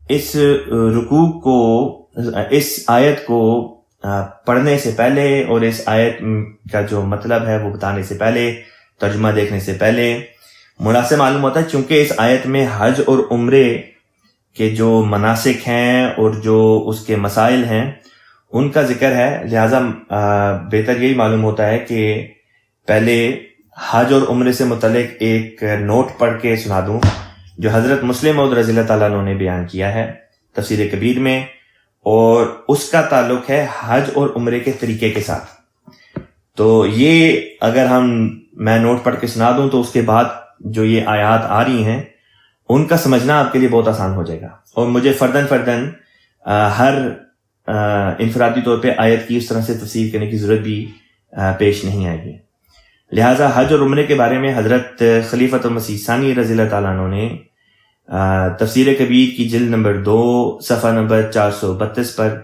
اس رکوع کو، اس آیت کو پڑھنے سے پہلے اور اس آیت کا جو مطلب ہے وہ بتانے سے پہلے، ترجمہ دیکھنے سے پہلے مناسب معلوم ہوتا ہے، چونکہ اس آیت میں حج اور عمرے کے جو مناسک ہیں اور جو اس کے مسائل ہیں ان کا ذکر ہے، لہٰذا بہتر یہی معلوم ہوتا ہے کہ پہلے حج اور عمرے سے متعلق ایک نوٹ پڑھ کے سنا دوں جو حضرت مسلم موعود رضی اللہ تعالیٰ عنہ نے بیان کیا ہے تفسیر کبیر میں، اور اس کا تعلق ہے حج اور عمرے کے طریقے کے ساتھ۔ تو یہ اگر میں نوٹ پڑھ کے سنا دوں تو اس کے بعد جو یہ آیات آ رہی ہیں ان کا سمجھنا آپ کے لیے بہت آسان ہو جائے گا، اور مجھے فرداً ہر انفرادی طور پہ آیت کی اس طرح سے تفسیر کرنے کی ضرورت بھی پیش نہیں آئے گی۔ لہٰذا حج اور عمرے کے بارے میں حضرت خلیفۃ المسیح ثانی رضی اللہ تعالیٰ عنہ نے تفسیر کبیر کی جلد نمبر 2 صفحہ نمبر 432 پر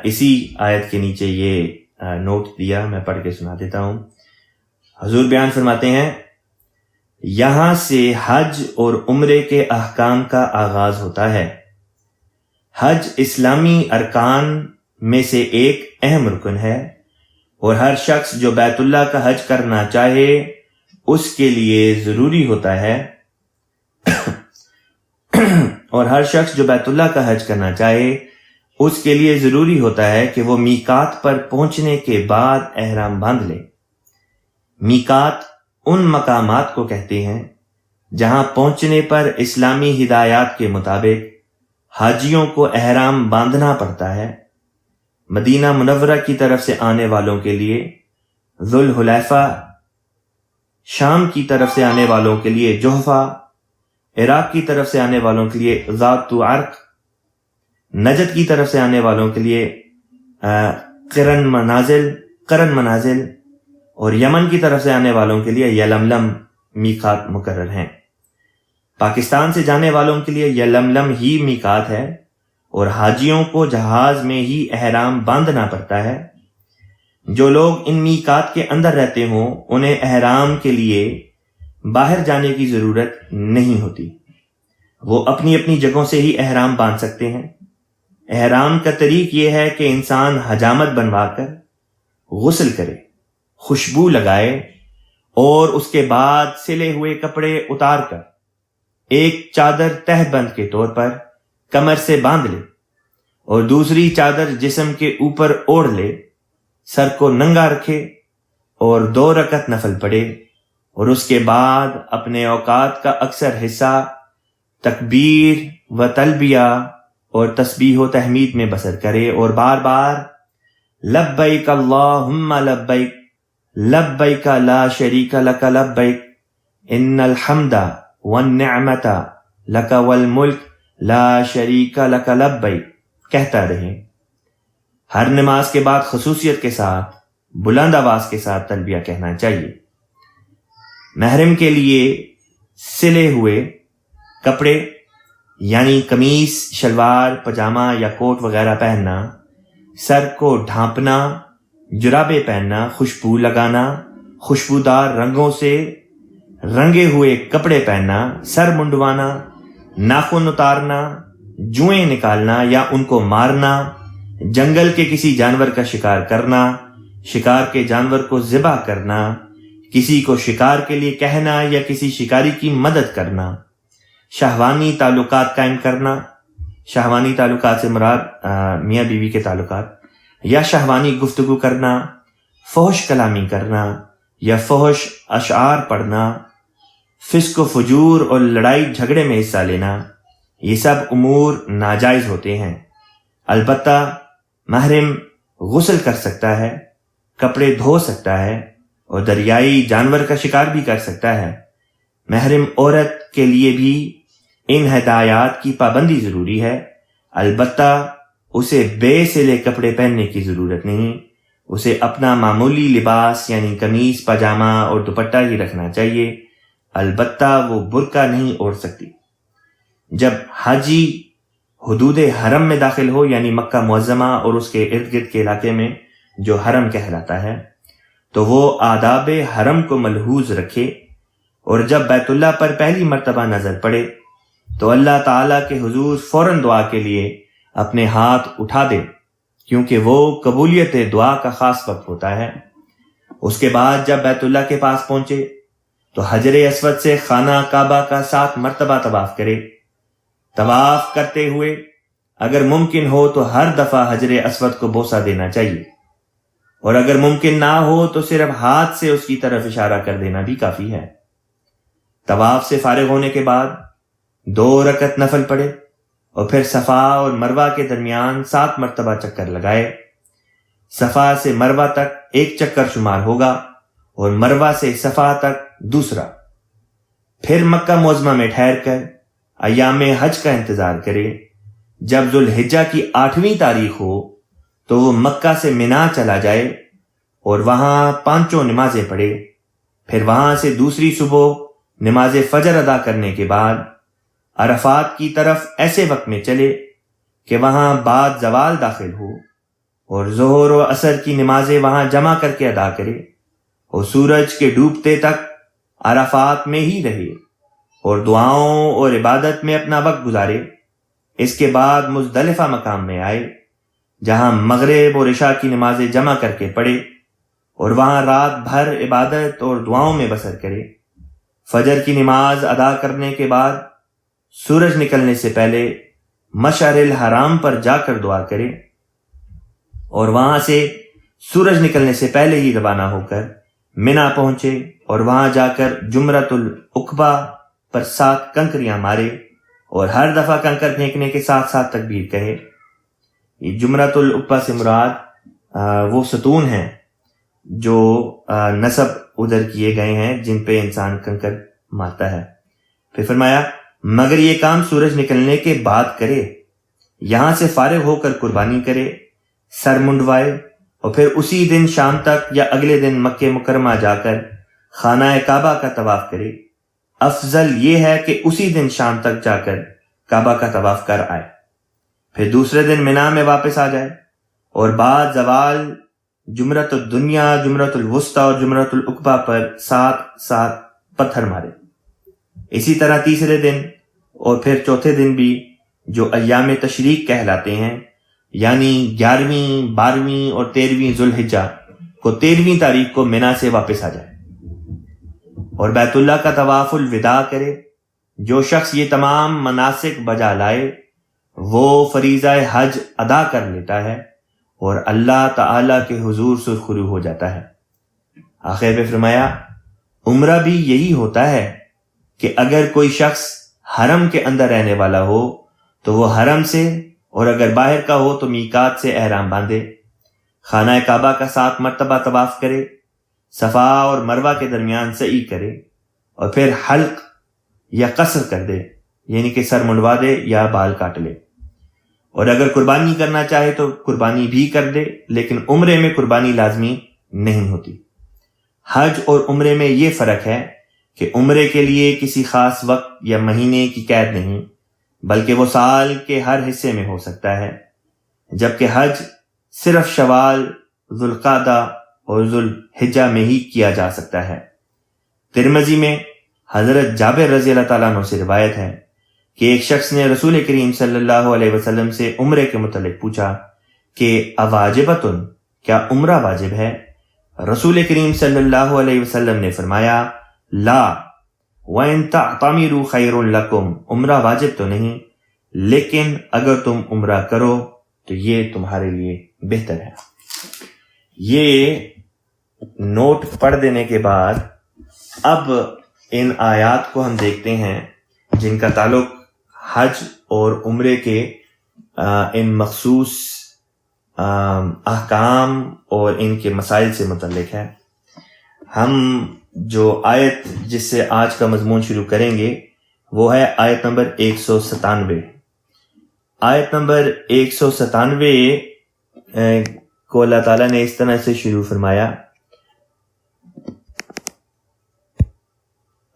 اسی آیت کے نیچے یہ نوٹ دیا، میں پڑھ کے سنا دیتا ہوں۔ حضور بیان فرماتے ہیں، یہاں سے حج اور عمرے کے احکام کا آغاز ہوتا ہے۔ حج اسلامی ارکان میں سے ایک اہم رکن ہے، اور ہر شخص جو بیت اللہ کا حج کرنا چاہے اس کے لیے ضروری ہوتا ہے اس کے لیے ضروری ہوتا ہے کہ وہ میقات پر پہنچنے کے بعد احرام باندھ لے۔ میقات ان مقامات کو کہتے ہیں جہاں پہنچنے پر اسلامی ہدایات کے مطابق حاجیوں کو احرام باندھنا پڑتا ہے۔ مدینہ منورہ کی طرف سے آنے والوں کے لیے ذوالحلیفہ، شام کی طرف سے آنے والوں کے لیے جحفہ، عراق کی طرف سے آنے والوں کے لیے ذات عرق، نجد کی طرف سے آنے والوں کے لیے قرن منازل، اور یمن کی طرف سے آنے والوں کے لیے یلملم میقات مقرر ہیں۔ پاکستان سے جانے والوں کے لیے یلملم ہی میقات ہے، اور حاجیوں کو جہاز میں ہی احرام باندھنا پڑتا ہے۔ جو لوگ ان میقات کے اندر رہتے ہوں انہیں احرام کے لیے باہر جانے کی ضرورت نہیں ہوتی، وہ اپنی اپنی جگہوں سے ہی احرام باندھ سکتے ہیں۔ احرام کا طریق یہ ہے کہ انسان حجامت بنوا کر غسل کرے، خوشبو لگائے، اور اس کے بعد سلے ہوئے کپڑے اتار کر ایک چادر تہ بند کے طور پر کمر سے باندھ لے، اور دوسری چادر جسم کے اوپر اوڑھ لے، سر کو ننگا رکھے اور 2 رکعت نفل پڑھے، اور اس کے بعد اپنے اوقات کا اکثر حصہ تکبیر و تلبیہ اور تسبیح و تحمید میں بسر کرے، اور بار بار لبیک اللہم لبیک لبیک لا شریک لک لبیک ان الحمد والنعمت لک والملک لا شریک لک لبیک کہتا رہے۔ ہر نماز کے بعد خصوصیت کے ساتھ بلند آواز کے ساتھ تلبیہ کہنا چاہیے۔ محرم کے لیے سلے ہوئے کپڑے یعنی قمیص، شلوار، پاجامہ یا کوٹ وغیرہ پہننا، سر کو ڈھانپنا، جرابیں پہننا، خوشبو لگانا، خوشبودار رنگوں سے رنگے ہوئے کپڑے پہننا، سر منڈوانا، ناخن اتارنا، جوئیں نکالنا یا ان کو مارنا، جنگل کے کسی جانور کا شکار کرنا، شکار کے جانور کو ذبح کرنا، کسی کو شکار کے لیے کہنا یا کسی شکاری کی مدد کرنا، شہوانی تعلقات قائم کرنا، شہوانی تعلقات سے مراد میاں بیوی کے تعلقات، یا شہوانی گفتگو کرنا، فحش کلامی کرنا یا فحش اشعار پڑھنا، فسق و فجور اور لڑائی جھگڑے میں حصہ لینا، یہ سب امور ناجائز ہوتے ہیں۔ البتہ محرم غسل کر سکتا ہے، کپڑے دھو سکتا ہے اور دریائی جانور کا شکار بھی کر سکتا ہے۔ محرم عورت کے لیے بھی ان ہدایات کی پابندی ضروری ہے، البتہ اسے بے سلے کپڑے پہننے کی ضرورت نہیں، اسے اپنا معمولی لباس یعنی قمیص، پاجامہ اور دوپٹہ ہی رکھنا چاہیے، البتہ وہ برقع نہیں اوڑھ سکتی۔ جب حاجی حدود حرم میں داخل ہو یعنی مکہ معظمہ اور اس کے ارد گرد کے علاقے میں جو حرم کہلاتا ہے، تو وہ آداب حرم کو ملحوظ رکھے، اور جب بیت اللہ پر پہلی مرتبہ نظر پڑے تو اللہ تعالیٰ کے حضور فوراً دعا کے لیے اپنے ہاتھ اٹھا دے، کیونکہ وہ قبولیت دعا کا خاص وقت ہوتا ہے۔ اس کے بعد جب بیت اللہ کے پاس پہنچے تو حجر اسود سے خانہ کعبہ کا 7 مرتبہ طواف کرے۔ طواف کرتے ہوئے اگر ممکن ہو تو ہر دفعہ حجر اسود کو بوسہ دینا چاہیے، اور اگر ممکن نہ ہو تو صرف ہاتھ سے اس کی طرف اشارہ کر دینا بھی کافی ہے۔ طواف سے فارغ ہونے کے بعد 2 رکعت نفل پڑھے اور پھر صفا اور مروہ کے درمیان 7 مرتبہ چکر لگائے۔ صفا سے مروہ تک ایک چکر شمار ہوگا اور مروہ سے صفا تک دوسرا۔ پھر مکہ معظمہ میں ٹھہر کر ایام حج کا انتظار کرے۔ جب ذوالحجہ کی 8ویں تاریخ ہو تو وہ مکہ سے منا چلا جائے اور وہاں 5 نمازیں پڑھے۔ پھر وہاں سے دوسری صبح نماز فجر ادا کرنے کے بعد عرفات کی طرف ایسے وقت میں چلے کہ وہاں بعد زوال داخل ہو، اور ظہر و عصر کی نمازیں وہاں جمع کر کے ادا کرے، اور سورج کے ڈوبتے تک عرفات میں ہی رہے اور دعاؤں اور عبادت میں اپنا وقت گزارے۔ اس کے بعد مزدلفہ مقام میں آئے، جہاں مغرب اور عشاء کی نمازیں جمع کر کے پڑھے اور وہاں رات بھر عبادت اور دعاؤں میں بسر کرے۔ فجر کی نماز ادا کرنے کے بعد سورج نکلنے سے پہلے مشعر الحرام پر جا کر دعا کرے، اور وہاں سے سورج نکلنے سے پہلے ہی روانہ ہو کر منا پہنچے اور وہاں جا کر جمرۃ العقبہ پر 7 کنکریاں مارے، اور ہر دفعہ کنکر پھینکنے کے ساتھ ساتھ تکبیر کہے۔ یہ جمرۃ العقبہ سے مراد وہ ستون ہیں جو نصب ادھر کیے گئے ہیں جن پہ انسان کنکر مارتا ہے۔ پھر فرمایا مگر یہ کام سورج نکلنے کے بعد کرے، یہاں سے فارغ ہو کر قربانی کرے، سر منڈوائے، اور پھر اسی دن شام تک یا اگلے دن مکہ مکرمہ جا کر خانہ کعبہ کا طواف کرے۔ افضل یہ ہے کہ اسی دن شام تک جا کر کعبہ کا طواف کر آئے، پھر دوسرے دن منا میں واپس آ جائے، اور بعد زوال جمرۃ الدنیا، جمرۃ الوسطیٰ اور جمرۃ العقبہ پر 7 پتھر مارے۔ اسی طرح تیسرے دن اور پھر چوتھے دن بھی جو ایام تشریق کہلاتے ہیں، یعنی 11ویں، 12ویں اور 13ویں ذوالحجہ کو 13ویں تاریخ کو منا سے واپس آ جائے اور بیت اللہ کا طواف الوداع کرے۔ جو شخص یہ تمام مناسک بجا لائے وہ فریضہ حج ادا کر لیتا ہے اور اللہ تعالیٰ کے حضور سرخرو ہو جاتا ہے۔ آخر پہ فرمایا عمرہ بھی یہی ہوتا ہے کہ اگر کوئی شخص حرم کے اندر رہنے والا ہو تو وہ حرم سے، اور اگر باہر کا ہو تو میقات سے احرام باندھے، خانہ کعبہ کا 7 مرتبہ طواف کرے، صفا اور مروہ کے درمیان سعی کرے، اور پھر حلق یا قصر کر دے، یعنی کہ سر منڈوا دے یا بال کاٹ لے، اور اگر قربانی کرنا چاہے تو قربانی بھی کر دے، لیکن عمرے میں قربانی لازمی نہیں ہوتی۔ حج اور عمرے میں یہ فرق ہے کہ عمرے کے لیے کسی خاص وقت یا مہینے کی قید نہیں، بلکہ وہ سال کے ہر حصے میں ہو سکتا ہے، جبکہ حج صرف شوال، ذوالقعدہ اور ذوالحجہ میں ہی کیا جا سکتا ہے۔ ترمذی میں حضرت جابر رضی اللہ تعالیٰ عنہ سے روایت ہے کہ ایک شخص نے رسول کریم صلی اللہ علیہ وسلم سے عمرے کے متعلق پوچھا کہ اواجبۃ، کیا عمرہ واجب ہے؟ رسول کریم صلی اللہ علیہ وسلم نے فرمایا لا وَإِن تَعْتَمِرُوا خَيْرٌ لَكُمْ، عمرہ واجب تو نہیں، لیکن اگر تم عمرہ کرو تو یہ تمہارے لیے بہتر ہے۔ یہ نوٹ پڑھ دینے کے بعد اب ان آیات کو ہم دیکھتے ہیں جن کا تعلق حج اور عمرے کے ان مخصوص احکام اور ان کے مسائل سے متعلق ہے۔ ہم جو آیت جس سے آج کا مضمون شروع کریں گے وہ ہے آیت نمبر 197۔ آیت نمبر 197 کو اللہ تعالیٰ نے اس طرح سے شروع فرمایا۔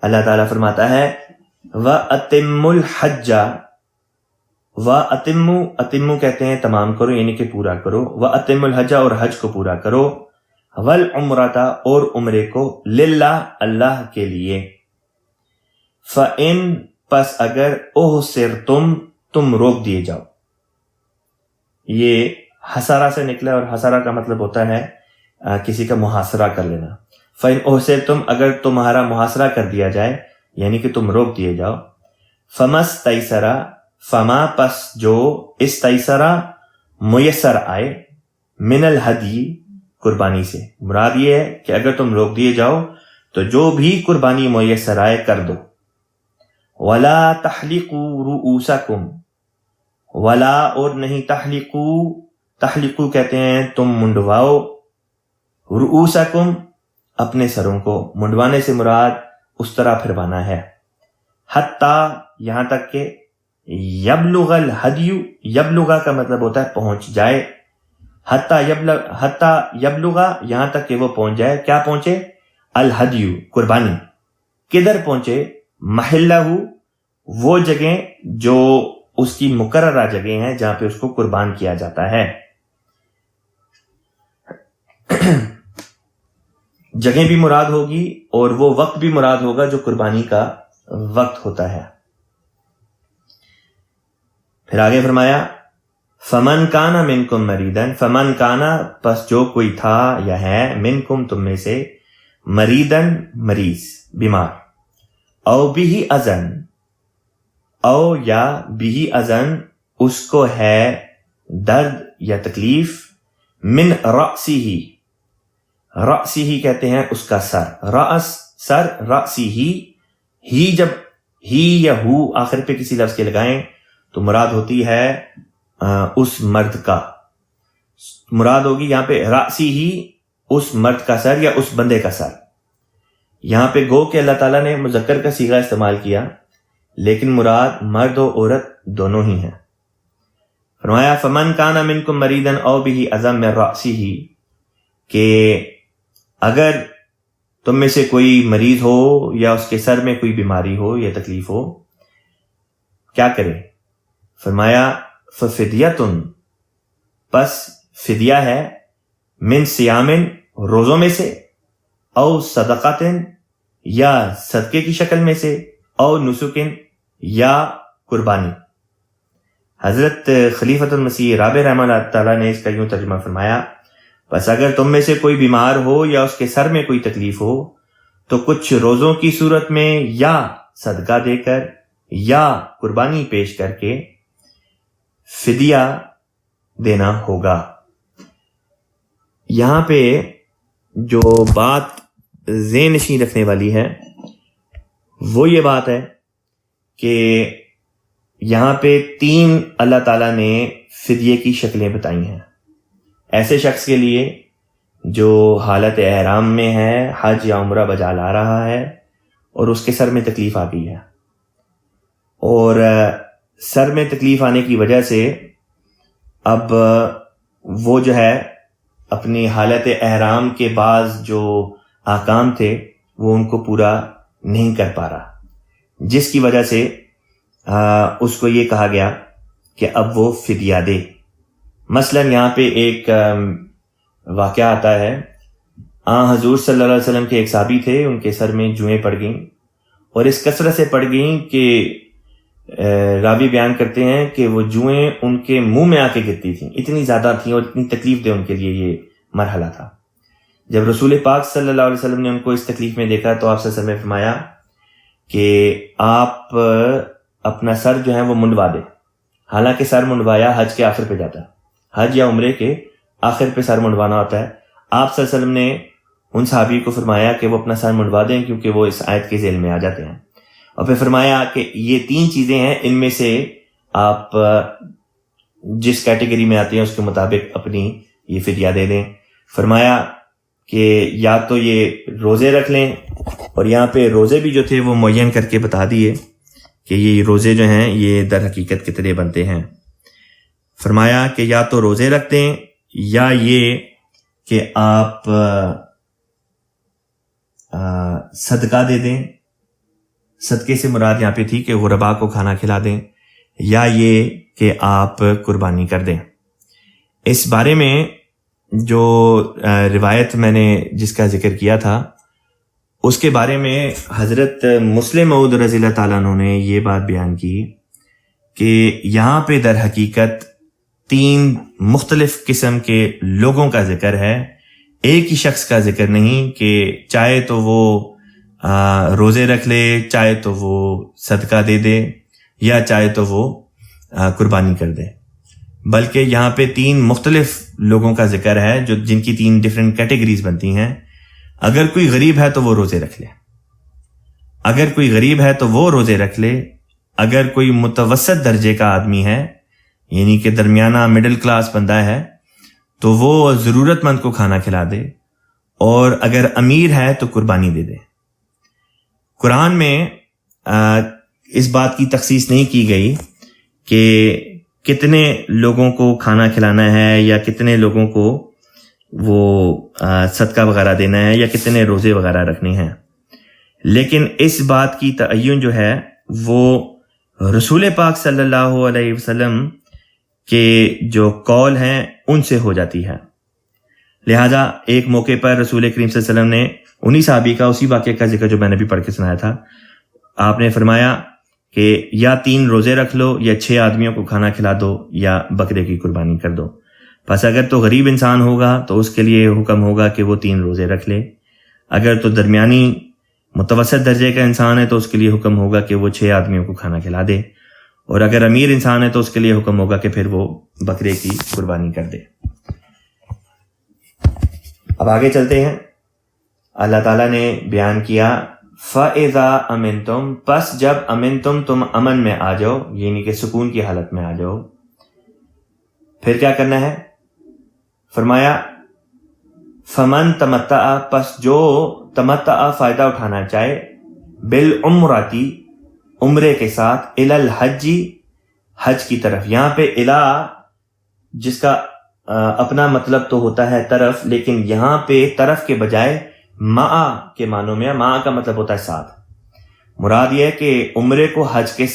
اللہ تعالیٰ فرماتا ہے وَأَتِمُّ الْحَجَّ، وَأَتِمُّ کہتے ہیں تمام کرو، یعنی کہ پورا کرو، وَأَتِمُّ الْحَجَّ اور حج کو پورا کرو، وَالْعُمْرَةَ اور عمرے کو، للہ اللہ کے لیے، فَإِن پس اگر تم روک دیے جاؤ. یہ حسارہ سے نکلا اور حسارہ کا مطلب ہوتا ہے کسی کا محاصرہ کر لینا. فَإِنْ أُحْصِرْتُمْ اگر تمہارا محاصرہ کر دیا جائے یعنی کہ تم روک دیے جاؤ. فَمَسْتَيْسَرَ فما پس جو استیسرا میسر آئے من الہدی قربانی سے. مراد یہ ہے کہ اگر تم روک دیے جاؤ تو جو بھی قربانی میسر آئے کر دو. وَلَا تَحْلِقُوا رُؤُوسَكُمْ ولا اور نہیں تحلقو کہتے ہیں تم منڈواؤ. رؤوسکم اپنے سروں کو. منڈوانے سے مراد اس طرح پھروانا ہے. حتیٰ یہاں تک کہ یبلغ الہدی یبلغا کا مطلب ہوتا ہے پہنچ جائے. حتیٰ یبلغ یہاں تک کہ وہ پہنچ جائے. کیا پہنچے؟ الہدی قربانی. کدھر پہنچے؟ محلہ وہ جگہیں جو اس کی مقررہ جگہیں ہیں جہاں پہ اس کو قربان کیا جاتا ہے. جگہ بھی مراد ہوگی اور وہ وقت بھی مراد ہوگا جو قربانی کا وقت ہوتا ہے. پھر آگے فرمایا فمن کانا منکم مریدن فمن کانا پس جو کوئی تھا یا ہے منکم تم میں سے مریدن مریض بیمار او بھی ازن او یا بھی ازن اس کو ہے درد یا تکلیف من رأسی ہی کہتے ہیں اس کا سر. رأس سر رأسی ہی جب ہی یا ہو آخر پہ کسی لفظ کے لگائیں تو مراد ہوتی ہے اس مرد کا. مراد ہوگی یہاں پہ رأسی ہی اس مرد کا سر یا اس بندے کا سر. یہاں پہ گو کہ اللہ تعالیٰ نے مذکر کا صیغہ استعمال کیا لیکن مراد مرد و عورت دونوں ہی ہیں. فرمایا فمن کانا منکم مریدن او بھی ازم من رأسہ کہ اگر تم میں سے کوئی مریض ہو یا اس کے سر میں کوئی بیماری ہو یا تکلیف ہو کیا کرے؟ فرمایا ففدیتن پس فدیہ ہے من صیامن روزوں میں سے او صدقاتن یا صدقے کی شکل میں سے او نسکن یا قربانی. حضرت خلیفۃ المسیح رابع رحمہ اللہ تعالیٰ نے اس کا یوں ترجمہ فرمایا بس اگر تم میں سے کوئی بیمار ہو یا اس کے سر میں کوئی تکلیف ہو تو کچھ روزوں کی صورت میں یا صدقہ دے کر یا قربانی پیش کر کے فدیہ دینا ہوگا. یہاں پہ جو بات ذہن نشین رکھنے والی ہے وہ یہ بات ہے کہ یہاں پہ 3 اللہ تعالیٰ نے فدیے کی شکلیں بتائی ہیں ایسے شخص کے لیے جو حالت احرام میں ہے, حج یا عمرہ بجا لا رہا ہے اور اس کے سر میں تکلیف آ گئی ہے, اور سر میں تکلیف آنے کی وجہ سے اب وہ جو ہے اپنی حالت احرام کے بعض جو احکام تھے وہ ان کو پورا نہیں کر پا رہا, جس کی وجہ سے اس کو یہ کہا گیا کہ اب وہ فدیہ دے. مثلا یہاں پہ ایک واقعہ آتا ہے, حضور صلی اللہ علیہ وسلم کے ایک صحابی تھے, ان کے سر میں جوئیں پڑ گئیں اور اس کثرت سے پڑ گئیں کہ راوی بیان کرتے ہیں کہ وہ جوئیں ان کے منہ میں آ کے گرتی تھیں, اتنی زیادہ تھیں اور اتنی تکلیف دہ ان کے لیے یہ مرحلہ تھا. جب رسول پاک صلی اللہ علیہ وسلم نے ان کو اس تکلیف میں دیکھا تو آپ صلی اللہ علیہ وسلم نے فرمایا کہ آپ اپنا سر جو ہے وہ منڈوا دیں. حالانکہ سر منڈوایا حج کے آخر پہ جاتا ہے, حج یا عمرے کے آخر پہ سر منڈوانا ہوتا ہے. آپ صلی اللہ علیہ وسلم نے ان صحابی کو فرمایا کہ وہ اپنا سر منڈوا دیں کیونکہ وہ اس آیت کے ذیل میں آ جاتے ہیں, اور پھر فرمایا کہ یہ 3 چیزیں ہیں, ان میں سے آپ جس کیٹیگری میں آتے ہیں اس کے مطابق اپنی یہ فدیہ دے دیں. فرمایا کہ یا تو یہ روزے رکھ لیں, اور یہاں پہ روزے بھی جو تھے وہ معین کر کے بتا دیے کہ یہ روزے جو ہیں یہ در حقیقت کتنے بنتے ہیں. فرمایا کہ یا تو روزے رکھ دیں یا یہ کہ آپ صدقہ دے دیں. صدقے سے مراد یہاں پہ تھی کہ غربا کو کھانا کھلا دیں, یا یہ کہ آپ قربانی کر دیں. اس بارے میں جو روایت میں نے جس کا ذکر کیا تھا اس کے بارے میں حضرت مسلم موعود رضی اللہ تعالیٰ عنہ نے یہ بات بیان کی کہ یہاں پہ در حقیقت 3 مختلف قسم کے لوگوں کا ذکر ہے، ایک ہی شخص کا ذکر نہیں کہ چاہے تو وہ روزے رکھ لے، چاہے تو وہ صدقہ دے دے، یا چاہے تو وہ قربانی کر دے، بلکہ یہاں پہ 3 مختلف لوگوں کا ذکر ہے جو جن کی 3 ڈیفرنٹ کیٹیگریز بنتی ہیں۔ اگر کوئی غریب ہے تو وہ روزے رکھ لے، اگر کوئی غریب ہے تو وہ روزے رکھ لے، اگر کوئی متوسط درجے کا آدمی ہے یعنی کہ درمیانہ مڈل کلاس بندہ ہے تو وہ ضرورت مند کو کھانا کھلا دے، اور اگر امیر ہے تو قربانی دے دے۔ قرآن میں اس بات کی تخصیص نہیں کی گئی کہ کتنے لوگوں کو کھانا کھلانا ہے یا کتنے لوگوں کو وہ صدقہ وغیرہ دینا ہے یا کتنے روزے وغیرہ رکھنے ہیں، لیکن اس بات کی تعین جو ہے وہ رسول پاک صلی اللہ علیہ وسلم کے جو قول ہیں ان سے ہو جاتی ہے۔ لہذا ایک موقع پر رسول کریم صلی اللہ علیہ وسلم نے انہی صحابی کا اسی واقعے کا ذکر جو میں نے بھی پڑھ کے سنایا تھا، آپ نے فرمایا کہ یا 3 روزے رکھ لو یا 6 آدمیوں کو کھانا کھلا دو یا بکرے کی قربانی کر دو۔ بس اگر تو غریب انسان ہوگا تو اس کے لیے حکم ہوگا کہ وہ 3 روزے رکھ لے، اگر تو درمیانی متوسط درجے کا انسان ہے تو اس کے لیے حکم ہوگا کہ وہ 6 آدمیوں کو کھانا کھلا دے، اور اگر امیر انسان ہے تو اس کے لیے حکم ہوگا کہ پھر وہ بکرے کی قربانی کر دے۔ اب آگے چلتے ہیں۔ اللہ تعالیٰ نے بیان کیا فَإِذَا أَمِنْتُمْ، پس جب امنتم تم امن میں آ جاؤ یعنی کہ سکون کی حالت میں آ جاؤ، پھر کیا کرنا ہے؟ فرمایا فمن تمتع، پس جو تمتع فائدہ اٹھانا چاہے، بالعمرتی عمرے کے ساتھ، الی الحج حج کی طرف۔ یہاں پہ الی جس کا اپنا مطلب تو ہوتا ہے طرف، لیکن یہاں پہ طرف کے بجائے مع کے معنوں میں، مع کا مطلب ہوتا ہے ساتھ۔ مراد یہ ہے کہ عمرے کو حج کے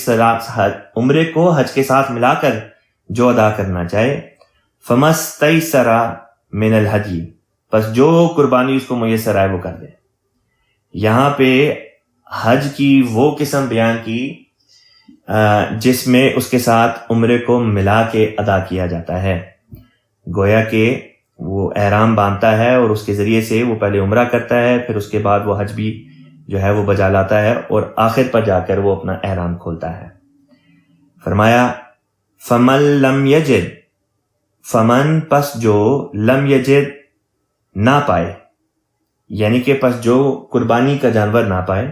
ساتھ ملا کر جو ادا کرنا چاہے، فمستیسر من الہدی، پس جو قربانی اس کو میسر آئے وہ کر دے۔ یہاں پہ حج کی وہ قسم بیان کی جس میں اس کے ساتھ عمرے کو ملا کے ادا کیا جاتا ہے، گویا کہ وہ احرام باندھتا ہے اور اس کے ذریعے سے وہ پہلے عمرہ کرتا ہے، پھر اس کے بعد وہ حج بھی جو ہے وہ بجا لاتا ہے، اور آخر پر جا کر وہ اپنا احرام کھولتا ہے۔ فرمایا فمن لم یجد، فمن پس جو، لم یجد نہ پائے، یعنی کہ پس جو قربانی کا جانور نہ پائے،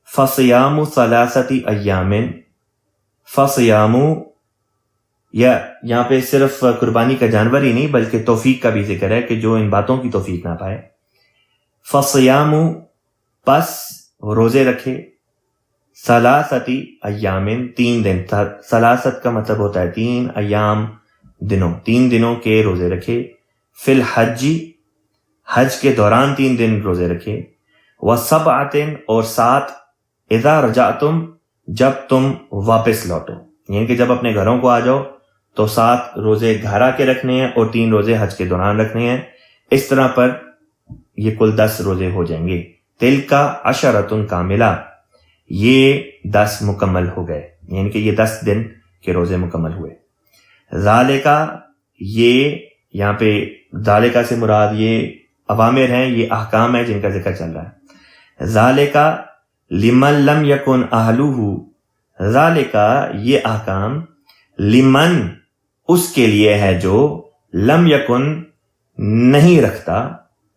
فصیام ثلاثۃ ایام، فصیام، یا یہاں پہ صرف قربانی کا جانور ہی نہیں بلکہ توفیق کا بھی ذکر ہے کہ جو ان باتوں کی توفیق نہ پائے، فصیام پس روزے رکھے، ثلاثۃ ایام 3 دن، ثلاثت کا مطلب ہوتا ہے 3، ایام دنوں، 3 دنوں کے روزے رکھے، فی الحج حج کے دوران 3 دن روزے رکھے، وسبعۃ اور 7 اذا رجعتم جب تم واپس لوٹو، یعنی کہ جب اپنے گھروں کو آ جاؤ تو 7 روزے گھر آ کے رکھنے ہیں اور 3 روزے حج کے دوران رکھنے ہیں، اس طرح پر یہ کل 10 روزے ہو جائیں گے۔ تلک عشرۃ کاملہ، یہ 10 مکمل ہو گئے، یعنی کہ یہ 10 دن کے روزے مکمل ہوئے۔ ذالکا، یہ یہاں پہ ذالکا سے مراد یہ اوامر ہیں، یہ احکام ہیں جن کا ذکر چل رہا ہے۔ ذالکا لمن لم یکن اہلہ، ذالکا یہ احکام، لمن اس کے لیے ہے جو، لم یکن نہیں رکھتا،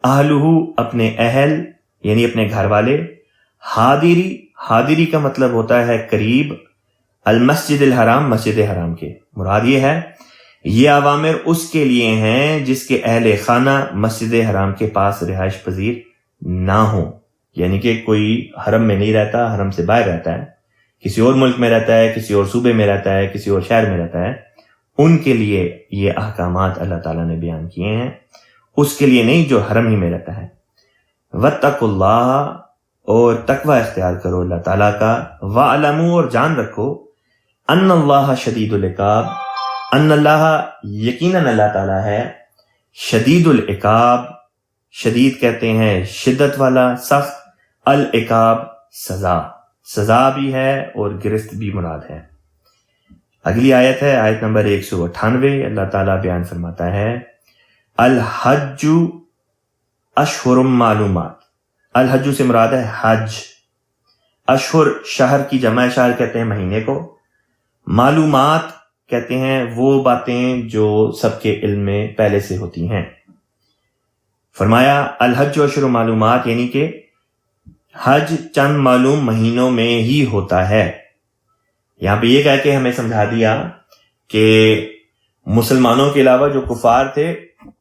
اہلہ اپنے اہل یعنی اپنے گھر والے، حاضری کا مطلب ہوتا ہے قریب، المسجد الحرام مسجد حرام کے، مراد یہ ہے یہ اوامر اس کے لیے ہیں جس کے اہل خانہ مسجد حرام کے پاس رہائش پذیر نہ ہوں، یعنی کہ کوئی حرم میں نہیں رہتا، حرم سے باہر رہتا ہے، کسی اور ملک میں رہتا ہے، کسی اور صوبے میں رہتا ہے، کسی اور شہر میں رہتا ہے، ان کے لیے یہ احکامات اللہ تعالیٰ نے بیان کیے ہیں، اس کے لیے نہیں جو حرم ہی میں رہتا ہے۔ واتقوا اللہ، اور تقوی اختیار کرو اللہ تعالیٰ کا، وَاعْلَمُوا اور جان رکھو، ان اللہ شدید العقاب، ان اللہ یقیناً اللہ تعالیٰ ہے، شدید العقاب، شدید کہتے ہیں شدت والا، سخت، العقاب سزا بھی ہے اور گرفت بھی مراد ہے۔ اگلی آیت ہے آیت نمبر 198۔ اللہ تعالیٰ بیان فرماتا ہے الحج اشہر معلومات۔ الحج سے مراد ہے حج۔ اشہر شہر کی جمع، شہر کہتے ہیں مہینے کو، معلومات کہتے ہیں وہ باتیں جو سب کے علم میں پہلے سے ہوتی ہیں۔ فرمایا الحج اشہر معلومات، یعنی کہ حج چند معلوم مہینوں میں ہی ہوتا ہے۔ یہاں پہ یہ کہہ کے ہمیں سمجھا دیا کہ مسلمانوں کے علاوہ جو کفار تھے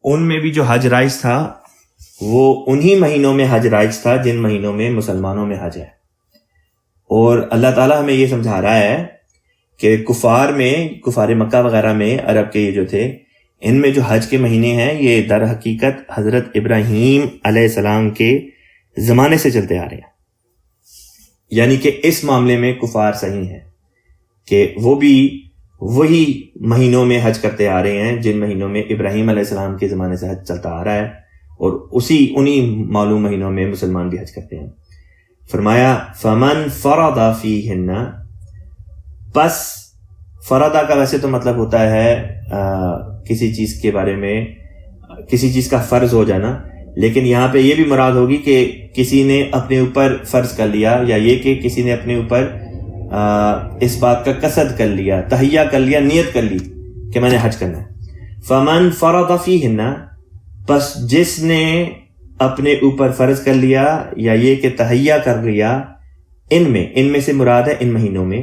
ان میں بھی جو حج رائج تھا وہ انہی مہینوں میں حج رائج تھا جن مہینوں میں مسلمانوں میں حج ہے۔ اور اللہ تعالیٰ ہمیں یہ سمجھا رہا ہے کہ کفار مکہ وغیرہ میں، عرب کے یہ جو تھے، ان میں جو حج کے مہینے ہیں یہ در حقیقت حضرت ابراہیم علیہ السلام کے زمانے سے چلتے آ رہے ہیں۔ یعنی کہ اس معاملے میں کفار صحیح ہیں کہ وہ بھی وہی مہینوں میں حج کرتے آ رہے ہیں جن مہینوں میں ابراہیم علیہ السلام کے زمانے سے حج چلتا آ رہا ہے، اور انہی معلوم مہینوں میں مسلمان بھی حج کرتے ہیں۔ فرمایا فمن فرض فیہن، پس فرضہ کا ویسے تو مطلب ہوتا ہے کسی چیز کے بارے میں کسی چیز کا فرض ہو جانا، لیکن یہاں پہ یہ بھی مراد ہوگی کہ کسی نے اپنے اوپر فرض کر لیا، یا یہ کہ کسی نے اپنے اوپر اس بات کا قصد کر لیا، تہیہ کر لیا، نیت کر لی کہ میں نے حج کرنا ہے۔ فمن فرض فیہن، پس جس نے اپنے اوپر فرض کر لیا یا یہ کہ تہیہ کر لیا، ان میں سے مراد ہے ان مہینوں میں،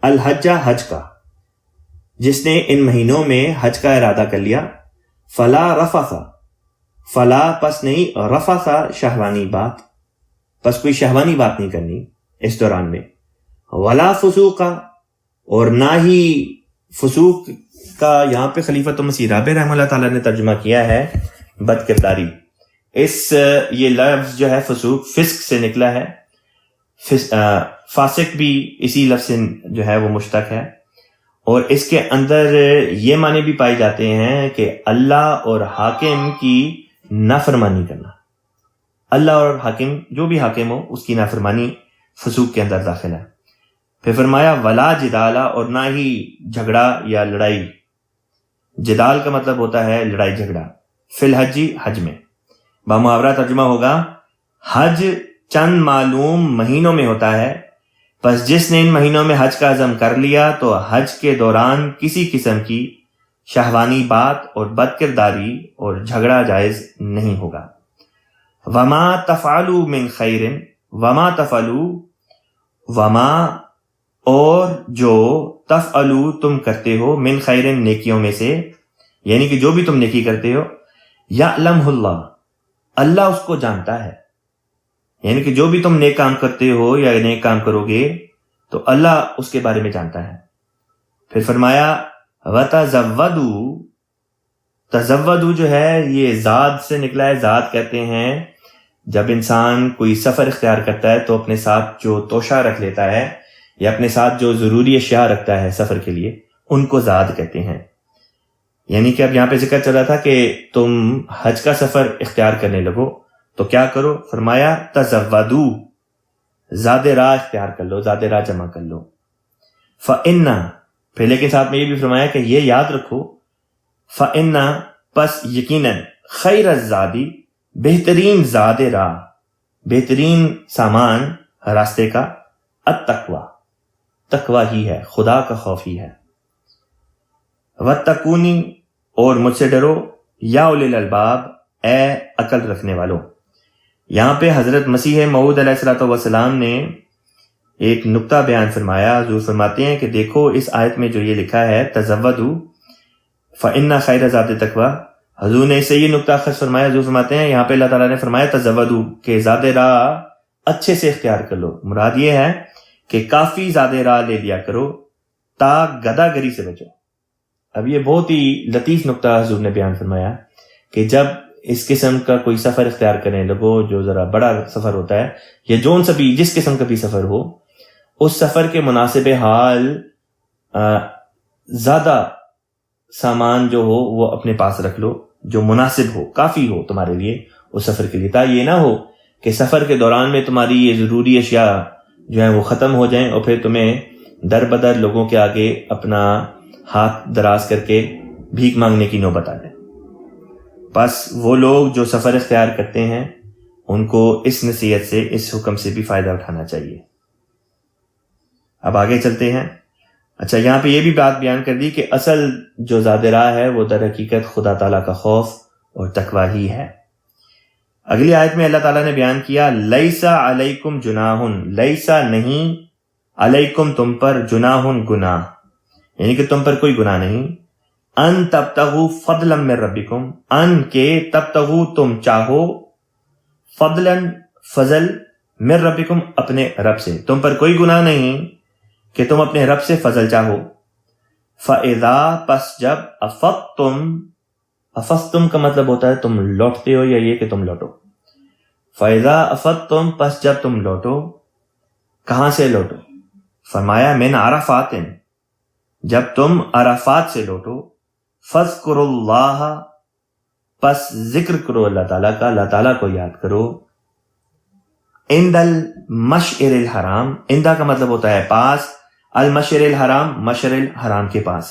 الحج حج کا، جس نے ان مہینوں میں حج کا ارادہ کر لیا، فلا رفث، فلا پس نہیں، رفث شہوانی بات، پس کوئی شہوانی بات نہیں کرنی اس دوران میں، ولا فسوق، اور نہ ہی فسوق کا یہاں پہ خلیفۃ مسیح رابع رحمہ اللہ تعالیٰ نے ترجمہ کیا ہے بد کرداری۔ یہ لفظ جو ہے فسوق فسق سے نکلا ہے، فاسق بھی اسی لفظ سے جو ہے وہ مشتق ہے، اور اس کے اندر یہ معنی بھی پائے جاتے ہیں کہ اللہ اور حاکم کی نافرمانی کرنا۔ اللہ اور حاکم، جو بھی حاکم ہو، اس کی نافرمانی فسوق کے اندر داخل ہے۔ پھر فرمایا ولا جدالہ، اور نہ ہی جھگڑا یا لڑائی۔ جدال کا مطلب ہوتا ہے لڑائی جھگڑا۔ فی الحج، حج میں، بامحاورہ ترجمہ ہوگا حج چند معلوم مہینوں میں ہوتا ہے، پس جس نے ان مہینوں میں حج کا عزم کر لیا تو حج کے دوران کسی قسم کی شہوانی بات اور بد کرداری اور جھگڑا جائز نہیں ہوگا۔ وما تفعلوا من خیر، وما تفعلوا، وما اور جو تفعلوا تم کرتے ہو، من خیر نیکیوں میں سے، یعنی کہ جو بھی تم نیکی کرتے ہو، یعلمہ اللہ، اللہ اس کو جانتا ہے، یعنی کہ جو بھی تم نیک کام کرتے ہو یا نیک کام کرو گے تو اللہ اس کے بارے میں جانتا ہے۔ پھر فرمایا وَتَزَوَّدُوا، تزودو جو ہے یہ زاد سے نکلا ہے۔ زاد کہتے ہیں جب انسان کوئی سفر اختیار کرتا ہے تو اپنے ساتھ جو توشہ رکھ لیتا ہے یا اپنے ساتھ جو ضروری اشیاء رکھتا ہے سفر کے لیے، ان کو زاد کہتے ہیں۔ یعنی کہ اب یہاں پہ ذکر چل رہا تھا کہ تم حج کا سفر اختیار کرنے لگو تو کیا کرو؟ فرمایا تزودو، زاد راہ اختیار کر لو، زاد راہ جمع کر لو۔ فَإِنَّ، پھر لیکن ساتھ میں یہ بھی فرمایا کہ یہ یاد رکھو، فَإِنَّ پس یقیناً، خیر الزادی بہترین زاد راہ، بہترین سامان راستے کا، التقوی تقوی ہی ہے، خدا کا خوف ہی ہے۔ وَاتَّقُونِی، اور مجھ سے ڈرو، یا اولی الالباب، اے عقل رکھنے والوں۔ یہاں پہ حضرت مسیح موعود علیہ السلام نے ایک نقطہ بیان فرمایا۔ حضور فرماتے ہیں کہ دیکھو اس آیت میں جو یہ لکھا ہے تزودوا فإن خیر ذات تقوی، حضور نے اس سے یہ نقطہ اخذ فرمایا۔ حضور فرماتے ہیں یہاں پہ اللہ تعالیٰ نے فرمایا تزودوا، کہ زاد راہ اچھے سے اختیار کر لو۔ مراد یہ ہے کہ کافی زاد راہ لے لیا کرو تا گدھا گری سے بچو۔ اب یہ بہت ہی لطیف نقطہ حضور نے بیان فرمایا کہ جب اس قسم کا کوئی سفر اختیار کرنے لگو جو ذرا بڑا سفر ہوتا ہے، یا جون سا بھی جس قسم کا بھی سفر ہو، اس سفر کے مناسب حال زیادہ سامان جو ہو وہ اپنے پاس رکھ لو، جو مناسب ہو، کافی ہو تمہارے لیے اس سفر کے لیے، تا یہ نہ ہو کہ سفر کے دوران میں تمہاری یہ ضروری اشیاء جو ہیں وہ ختم ہو جائیں اور پھر تمہیں در بدر لوگوں کے آگے اپنا ہاتھ دراز کر کے بھیک مانگنے کی نوبت آ جائے۔ بس وہ لوگ جو سفر اختیار کرتے ہیں ان کو اس نصیحت سے، اس حکم سے بھی فائدہ اٹھانا چاہیے۔ اب آگے چلتے ہیں۔ اچھا، یہاں پہ یہ بھی بات بیان کر دی کہ اصل جو زاد راہ ہے وہ در حقیقت خدا تعالیٰ کا خوف اور تقویٰ ہی ہے۔ اگلی آیت میں اللہ تعالیٰ نے بیان کیا لیسا علیکم جناح، لیسا نہیں علیکم تم پر جناح گناہ، یعنی کہ تم پر کوئی گناہ نہیں، ان تبتغوا فضلا من ربکم، ان کے تبتغوا تم چاہو، فضلا فضل، من ربکم اپنے رب سے، تم پر کوئی گناہ نہیں کہ تم اپنے رب سے فضل چاہو۔ فَإِذَا پس جب افضتم کا مطلب ہوتا ہے تم لوٹتے ہو یا یہ کہ تم لوٹو۔ فَإِذَا افضتم پس جب تم لوٹو، کہاں سے لوٹو؟ فرمایا من عرفات، جب تم عرفات سے لوٹو، فَاذْكُرُوا اللَّهَ پس ذکر کرو اللہ تعالیٰ کا، اللہ تعالیٰ کو یاد کرو، عند المشعر الحرام، عندہ کا مطلب ہوتا ہے پاس، المشعر الحرام مشعر الحرام کے پاس،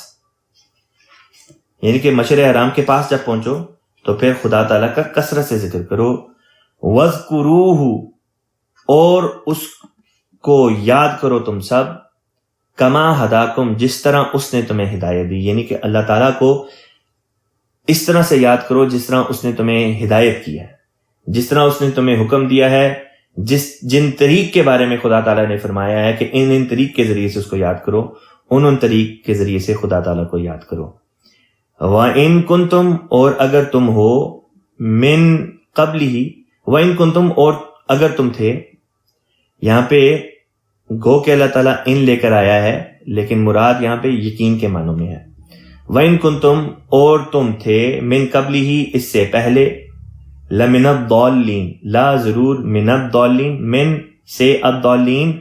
یعنی کہ مشعر حرام کے پاس جب پہنچو تو پھر خدا تعالیٰ کا کثرت سے ذکر کرو۔ وَاذْكُرُوهُ اور اس کو یاد کرو تم سب، کما ہداکم جس طرح اس نے تمہیں ہدایت دی، یعنی کہ اللہ تعالیٰ کو اس طرح سے یاد کرو جس طرح اس نے تمہیں ہدایت کی ہے، جس طرح اس نے تمہیں حکم دیا ہے، جن طریق کے بارے میں خدا تعالیٰ نے فرمایا ہے کہ ان طریق کے ذریعے سے اس کو یاد کرو، ان طریق کے ذریعے سے خدا تعالیٰ کو یاد کرو۔ وَإِن كُنتُمْ اور اگر تم ہو، من قبلہ، وَإِن كُنتُمْ اور اگر تم تھے، یہاں پہ گو کہ اللہ تعالیٰ ان لے کر آیا ہے لیکن مراد یہاں پہ یقین کے معنوں میں ہے۔ وَإِن كُنتُمْ اور تم تھے، من قبلہ اس سے پہلے، لَمِنَ الضَّالِّينَ لا ضرور، من الضَّالِّينَ من سے الضَّالِّينَ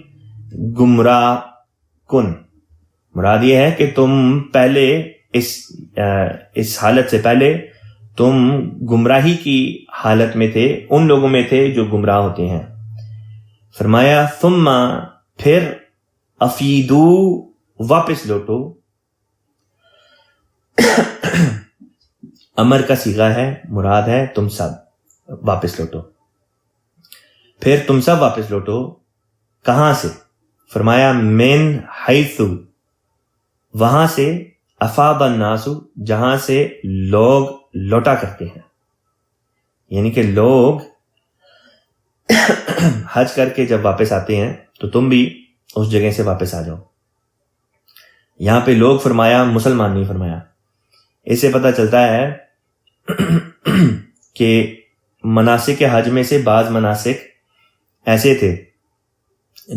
گمراہ کن، مراد یہ ہے کہ تم پہلے اس حالت سے پہلے تم گمراہی کی حالت میں تھے، ان لوگوں میں تھے جو گمراہ ہوتے ہیں۔ فرمایا ثم پھر افیدو واپس لوٹو، امر کا صیغہ ہے، مراد ہے تم سب واپس لوٹو، پھر تم سب واپس لوٹو، کہاں سے؟ فرمایا من حیث وہاں سے، افاض الناس جہاں سے لوگ لوٹا کرتے ہیں، یعنی کہ لوگ حج کر کے جب واپس آتے ہیں تو تم بھی اس جگہ سے واپس آ جاؤ۔ یہاں پہ لوگ فرمایا، مسلمان نہیں فرمایا۔ اس سے پتہ چلتا ہے کہ مناسک حج میں سے بعض مناسک ایسے تھے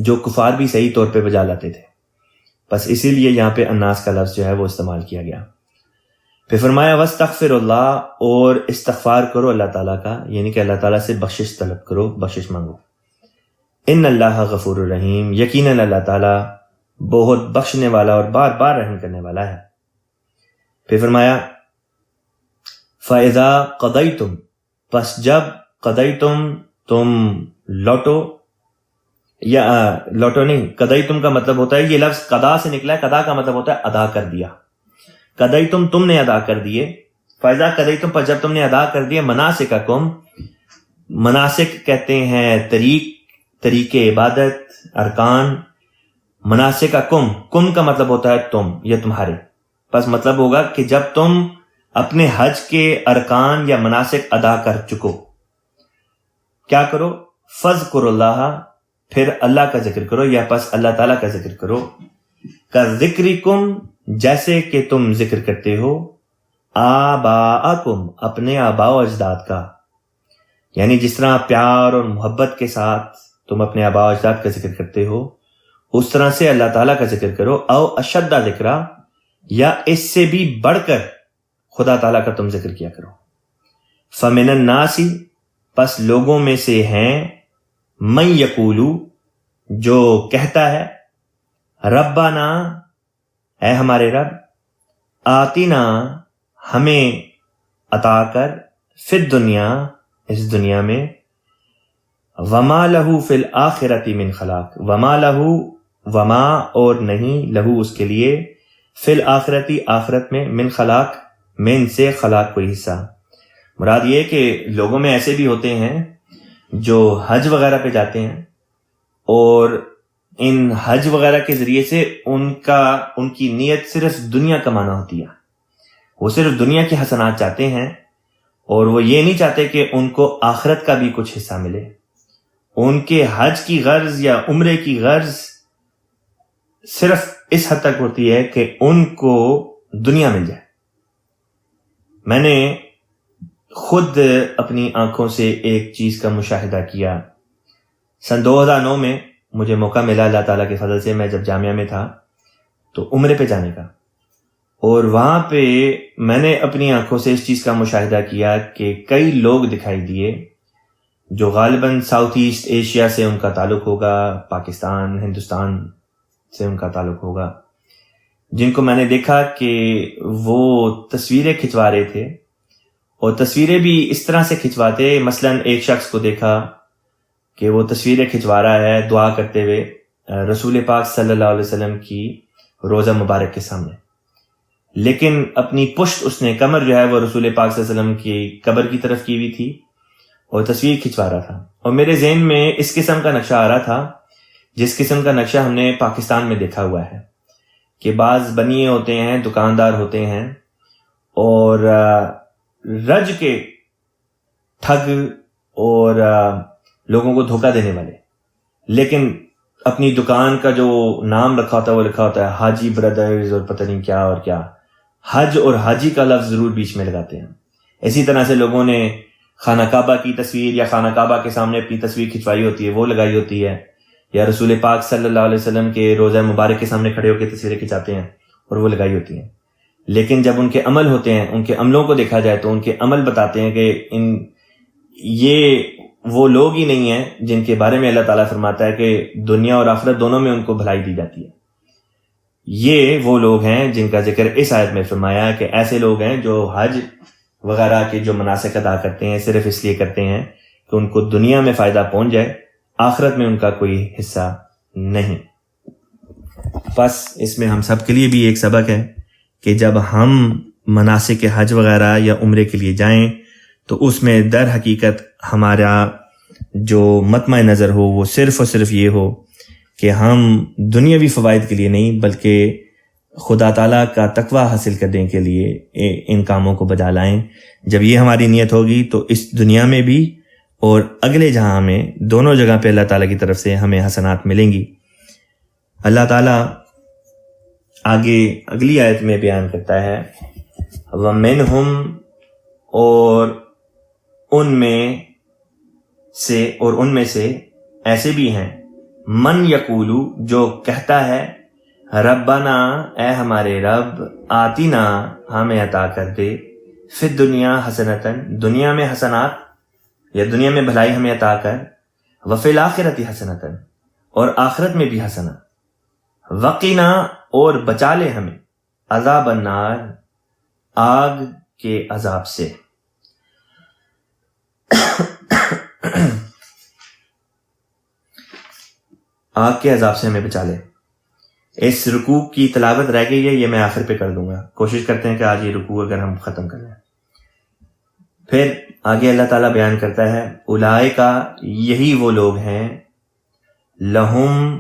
جو کفار بھی صحیح طور پہ بجا لاتے تھے، بس اسی لیے یہاں پہ الناس کا لفظ جو ہے وہ استعمال کیا گیا۔ پھر فرمایا وَاسْتَغْفِرُ اللَّهَ اور استغفار کرو اللہ تعالیٰ کا، یعنی کہ اللہ تعالیٰ سے بخشش طلب کرو، بخشش مانگو۔ ان اللہ غفور الرحیم یقیناً اللہ تعالیٰ بہت بخشنے والا اور بار بار رحم کرنے والا ہے۔ پھر فرمایا فَإِذَا قَضَيْتُمْ پس جب قضیتم تم لوٹو، یا لوٹو نہیں، قضیتم کا مطلب ہوتا ہے، یہ لفظ قضا سے نکلا ہے، قضا کا مطلب ہوتا ہے ادا کر دیا، قضیتم تم نے ادا کر دیے، فَإِذَا قَضَيْتُمْ پر جب تم نے ادا کر دیے، مناسککم مناسک کہتے ہیں طریق عبادت، ارکان، مناسککم کم کا مطلب ہوتا ہے تم یا تمہارے، بس مطلب ہوگا کہ جب تم اپنے حج کے ارکان یا مناسک ادا کر چکو، کیا کرو؟ فَاذْكُرُوا اللَّهَ پھر اللہ کا ذکر کرو، یا پس اللہ تعالیٰ کا ذکر کرو، كَذِكْرِكُمْ جیسے کہ تم ذکر کرتے ہو، آباءکم اپنے آباء و اجداد کا، یعنی جس طرح پیار اور محبت کے ساتھ تم اپنے آباء و اجداد کا ذکر کرتے ہو، اس طرح سے اللہ تعالیٰ کا ذکر کرو، او اشد ذکرہ یا اس سے بھی بڑھ کر خدا تعالیٰ کا تم ذکر کیا کرو۔ فَمِنَ النَّاسِ پس لوگوں میں سے ہیں، من یقولو جو کہتا ہے، ربنا اے ہمارے رب، آتنا ہمیں عطا کر، فی الدنیا اس دنیا میں، وما لہو فی الآخرۃ من خلاق، وما لہو، وما اور نہیں، لہو اس کے لیے، فی الآخرۃ آخرت میں، من خلاق من سے خلاق کوئی حصہ۔ مراد یہ کہ لوگوں میں ایسے بھی ہوتے ہیں جو حج وغیرہ پہ جاتے ہیں اور ان حج وغیرہ کے ذریعے سے ان کی نیت صرف دنیا کمانا ہوتی ہے، وہ صرف دنیا کی حسنات چاہتے ہیں اور وہ یہ نہیں چاہتے کہ ان کو آخرت کا بھی کچھ حصہ ملے۔ ان کے حج کی غرض یا عمرے کی غرض صرف اس حد تک ہوتی ہے کہ ان کو دنیا مل جائے۔ میں نے خود اپنی آنکھوں سے ایک چیز کا مشاہدہ کیا۔ سن 2009 میں مجھے موقع ملا اللہ تعالیٰ کے فضل سے، میں جب جامعہ میں تھا تو عمرے پہ جانے کا، اور وہاں پہ میں نے اپنی آنکھوں سے اس چیز کا مشاہدہ کیا کہ کئی لوگ دکھائی دیے جو غالباً ساؤتھ ایسٹ ایشیا سے ان کا تعلق ہوگا، پاکستان، ہندوستان سے ان کا تعلق ہوگا، جن کو میں نے دیکھا کہ وہ تصویریں کھنچوا رہے تھے، اور تصویریں بھی اس طرح سے کھنچواتے، مثلاً ایک شخص کو دیکھا کہ وہ تصویریں کھنچوا رہا ہے دعا کرتے ہوئے رسول پاک صلی اللہ علیہ وسلم کی روضہ مبارک کے سامنے، لیکن اپنی پشت اس نے، کمر جو ہے وہ رسول پاک صلی اللہ علیہ وسلم کی قبر کی طرف کی ہوئی تھی اور تصویر کھنچوا رہا تھا۔ اور میرے ذہن میں اس قسم کا نقشہ آ رہا تھا جس قسم کا نقشہ ہم نے پاکستان میں دیکھا ہوا ہے کہ بعض بنیے ہوتے ہیں، دکاندار ہوتے ہیں، اور رج کے ٹھگ اور لوگوں کو دھوکہ دینے والے، لیکن اپنی دکان کا جو نام رکھا ہوتا ہے وہ لکھا ہوتا ہے حاجی بردرز اور پتہ نہیں کیا اور کیا، حج اور حاجی کا لفظ ضرور بیچ میں لگاتے ہیں۔ اسی طرح سے لوگوں نے خانہ کعبہ کی تصویر یا خانہ کعبہ کے سامنے اپنی تصویر کھنچوائی ہوتی ہے، وہ لگائی ہوتی ہے، یا رسول پاک صلی اللہ علیہ وسلم کے روضہ مبارک کے سامنے کھڑے ہو کے تصویریں کھنچاتے ہیں اور وہ لگائی ہوتی ہیں۔ لیکن جب ان کے عمل ہوتے ہیں، ان کے عملوں کو دیکھا جائے تو ان کے عمل بتاتے ہیں کہ یہ وہ لوگ ہی نہیں ہیں جن کے بارے میں اللہ تعالیٰ فرماتا ہے کہ دنیا اور آخرت دونوں میں ان کو بھلائی دی جاتی ہے۔ یہ وہ لوگ ہیں جن کا ذکر اس آیت میں فرمایا کہ ایسے لوگ ہیں جو حج وغیرہ کے جو مناسک ادا کرتے ہیں صرف اس لیے کرتے ہیں کہ ان کو دنیا میں فائدہ پہنچ جائے، آخرت میں ان کا کوئی حصہ نہیں۔ بس اس میں ہم سب کے لیے بھی ایک سبق ہے کہ جب ہم مناسک حج وغیرہ یا عمرے کے لیے جائیں تو اس میں در حقیقت ہمارا جو مطمع نظر ہو وہ صرف اور صرف یہ ہو کہ ہم دنیاوی فوائد کے لیے نہیں بلکہ خدا تعالیٰ کا تقوی حاصل کرنے کے لیے ان کاموں کو بجا لائیں۔ جب یہ ہماری نیت ہوگی تو اس دنیا میں بھی اور اگلے جہاں میں، دونوں جگہ پہ اللہ تعالیٰ کی طرف سے ہمیں حسنات ملیں گی۔ اللہ تعالیٰ آگے اگلی آیت میں بیان کرتا ہے وَمِنْهُمْ، اور ان میں سے ایسے بھی ہیں، من یقولو، جو کہتا ہے ربنا، اے ہمارے رب، آتینا، ہمیں عطا کر دے، فی الدنیا حسنتاً، دنیا میں حسنات یا دنیا میں بھلائی ہمیں عطا کر، وفی الآخرۃ حسنتاً، اور آخرت میں بھی حسنات، وقنا، اور بچا لے ہمیں، عذاب النار، آگ کے عذاب سے۔ آگ کے عذاب سے ہمیں بچا لے۔ اس رکوع کی تلاوت رہ گئی ہے، یہ میں آخر پہ کر دوں گا، کوشش کرتے ہیں کہ آج یہ رکوع اگر ہم ختم کر لیں۔ پھر آگے اللہ تعالیٰ بیان کرتا ہے اولئکا، یہی وہ لوگ ہیں، لہم،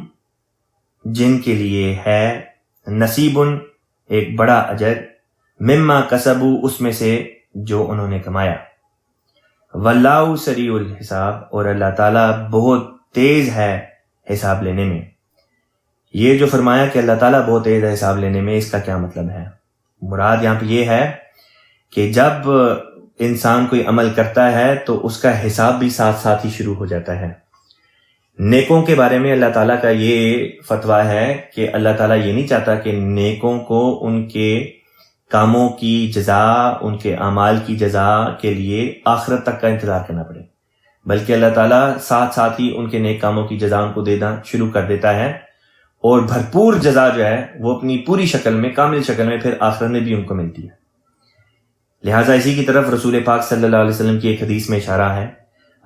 جن کے لیے ہے، نصیب، ایک بڑا اجر، مما کسبوا، اس میں سے جو انہوں نے کمایا، واللہ سریع الحساب، اور اللہ تعالیٰ بہت تیز ہے حساب لینے میں۔ یہ جو فرمایا کہ اللہ تعالیٰ بہت تیز ہے حساب لینے میں، اس کا کیا مطلب ہے؟ مراد یہاں پہ یہ ہے کہ جب انسان کوئی عمل کرتا ہے تو اس کا حساب بھی ساتھ ساتھ ہی شروع ہو جاتا ہے۔ نیکوں کے بارے میں اللہ تعالیٰ کا یہ فتویٰ ہے کہ اللہ تعالیٰ یہ نہیں چاہتا کہ نیکوں کو ان کے کاموں کی جزا، ان کے اعمال کی جزا کے لیے آخرت تک کا انتظار کرنا پڑے، بلکہ اللہ تعالیٰ ساتھ ساتھ ہی ان کے نیک کاموں کی جزا ان کو دینا شروع کر دیتا ہے، اور بھرپور جزا جو ہے وہ اپنی پوری شکل میں، کامل شکل میں پھر آخرت میں بھی ان کو ملتی ہے۔ لہٰذا اسی کی طرف رسول پاک صلی اللہ علیہ وسلم کی ایک حدیث میں اشارہ ہے،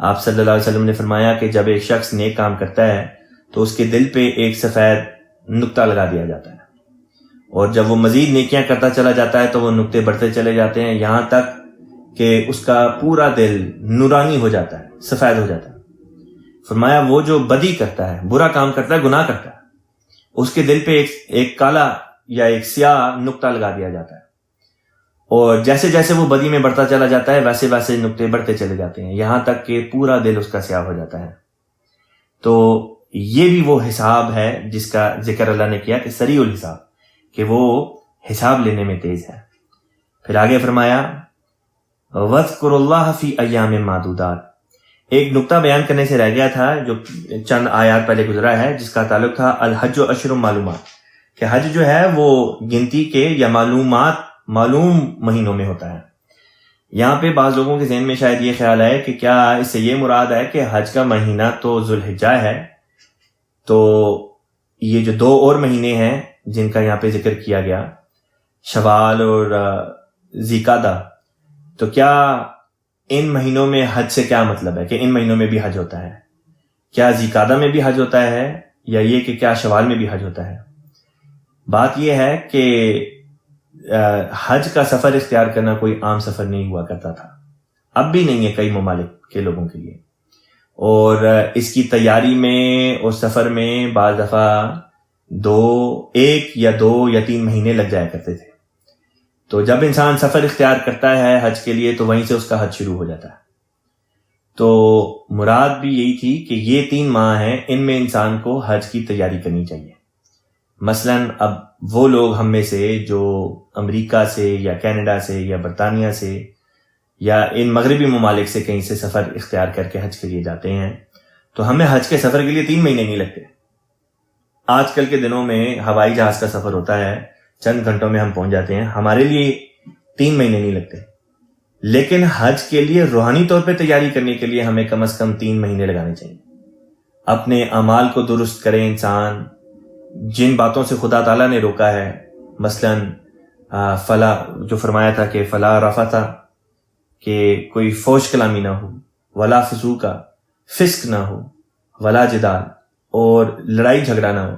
آپ صلی اللہ علیہ وسلم نے فرمایا کہ جب ایک شخص نیک کام کرتا ہے تو اس کے دل پہ ایک سفید نقطہ لگا دیا جاتا ہے، اور جب وہ مزید نیکیاں کرتا چلا جاتا ہے تو وہ نقطے بڑھتے چلے جاتے ہیں، یہاں تک کہ اس کا پورا دل نورانی ہو جاتا ہے، سفید ہو جاتا ہے۔ فرمایا وہ جو بدی کرتا ہے، برا کام کرتا ہے، گناہ کرتا ہے، اس کے دل پہ ایک کالا یا ایک سیاہ نقطہ لگا دیا جاتا ہے، اور جیسے جیسے وہ بدی میں بڑھتا چلا جاتا ہے ویسے ویسے نقطے بڑھتے چلے جاتے ہیں، یہاں تک کہ پورا دل اس کا سیاہ ہو جاتا ہے۔ تو یہ بھی وہ حساب ہے جس کا ذکر اللہ نے کیا کہ سریع الحساب، کہ وہ حساب لینے میں تیز ہے۔ پھر آگے فرمایا وَاذْكُرُوا اللَّهَ فِي أَيَّامٍ مَّعْدُودَاتٍ۔ ایک نقطہ بیان کرنے سے رہ گیا تھا جو چند آیات پہلے گزرا ہے، جس کا تعلق تھا الحج و اشہر معلومات، کہ حج جو ہے وہ گنتی کے یا معلوم مہینوں میں ہوتا ہے۔ یہاں پہ بعض لوگوں کے ذہن میں شاید یہ خیال ہے کہ کیا اس سے یہ مراد ہے کہ حج کا مہینہ تو ذوالحجہ ہے، تو یہ جو 2 اور مہینے ہیں جن کا یہاں پہ ذکر کیا گیا، شوال اور ذیقعدہ، تو کیا ان مہینوں میں حج سے کیا مطلب ہے کہ ان مہینوں میں بھی حج ہوتا ہے؟ کیا ذیقعدہ میں بھی حج ہوتا ہے، یا یہ کہ کیا شوال میں بھی حج ہوتا ہے؟ بات یہ ہے کہ حج کا سفر اختیار کرنا کوئی عام سفر نہیں ہوا کرتا تھا، اب بھی نہیں ہے کئی ممالک کے لوگوں کے لیے، اور اس کی تیاری میں اور سفر میں بعض دفعہ 1 یا 2 یا 3 مہینے لگ جایا کرتے تھے۔ تو جب انسان سفر اختیار کرتا ہے حج کے لیے تو وہیں سے اس کا حج شروع ہو جاتا ہے۔ تو مراد بھی یہی تھی کہ یہ 3 ماہ ہیں، ان میں انسان کو حج کی تیاری کرنی چاہیے۔ مثلا اب وہ لوگ ہم میں سے جو امریکہ سے یا کینیڈا سے یا برطانیہ سے یا ان مغربی ممالک سے کہیں سے سفر اختیار کر کے حج کے لیے جاتے ہیں، تو ہمیں حج کے سفر کے لیے 3 مہینے نہیں لگتے۔ آج کل کے دنوں میں ہوائی جہاز کا سفر ہوتا ہے، چند گھنٹوں میں ہم پہنچ جاتے ہیں، ہمارے لیے 3 مہینے نہیں لگتے، لیکن حج کے لیے روحانی طور پہ تیاری کرنے کے لیے ہمیں کم از کم 3 مہینے لگانے چاہیے۔ اپنے اعمال کو درست کرے انسان، جن باتوں سے خدا تعالیٰ نے روکا ہے، مثلا فلا جو فرمایا تھا کہ فلا رفثا، کہ کوئی فوش کلامی نہ ہو، ولا فسوقا، فسق نہ ہو، ولا جدال، اور لڑائی جھگڑا نہ ہو،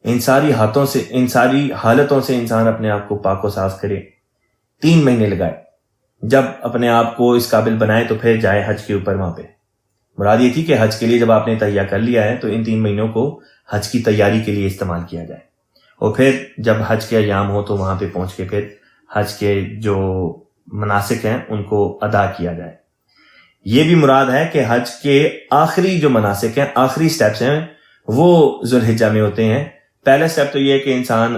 ان ساری حالتوں سے انسان اپنے آپ کو پاک و صاف کرے، 3 مہینے لگائے، جب اپنے آپ کو اس قابل بنائے تو پھر جائے حج کے اوپر۔ وہاں پہ مراد یہ تھی کہ حج کے لیے جب آپ نے تہیہ کر لیا ہے تو ان 3 مہینوں کو حج کی تیاری کے لیے استعمال کیا جائے، اور پھر جب حج کے ایام ہو تو وہاں پہ پہنچ کے پھر حج کے جو مناسک ہیں ان کو ادا کیا جائے۔ یہ بھی مراد ہے کہ حج کے آخری جو مناسک ہیں، آخری سٹیپس ہیں، وہ ذوالحجہ میں ہوتے ہیں۔ پہلا سٹیپ تو یہ ہے کہ انسان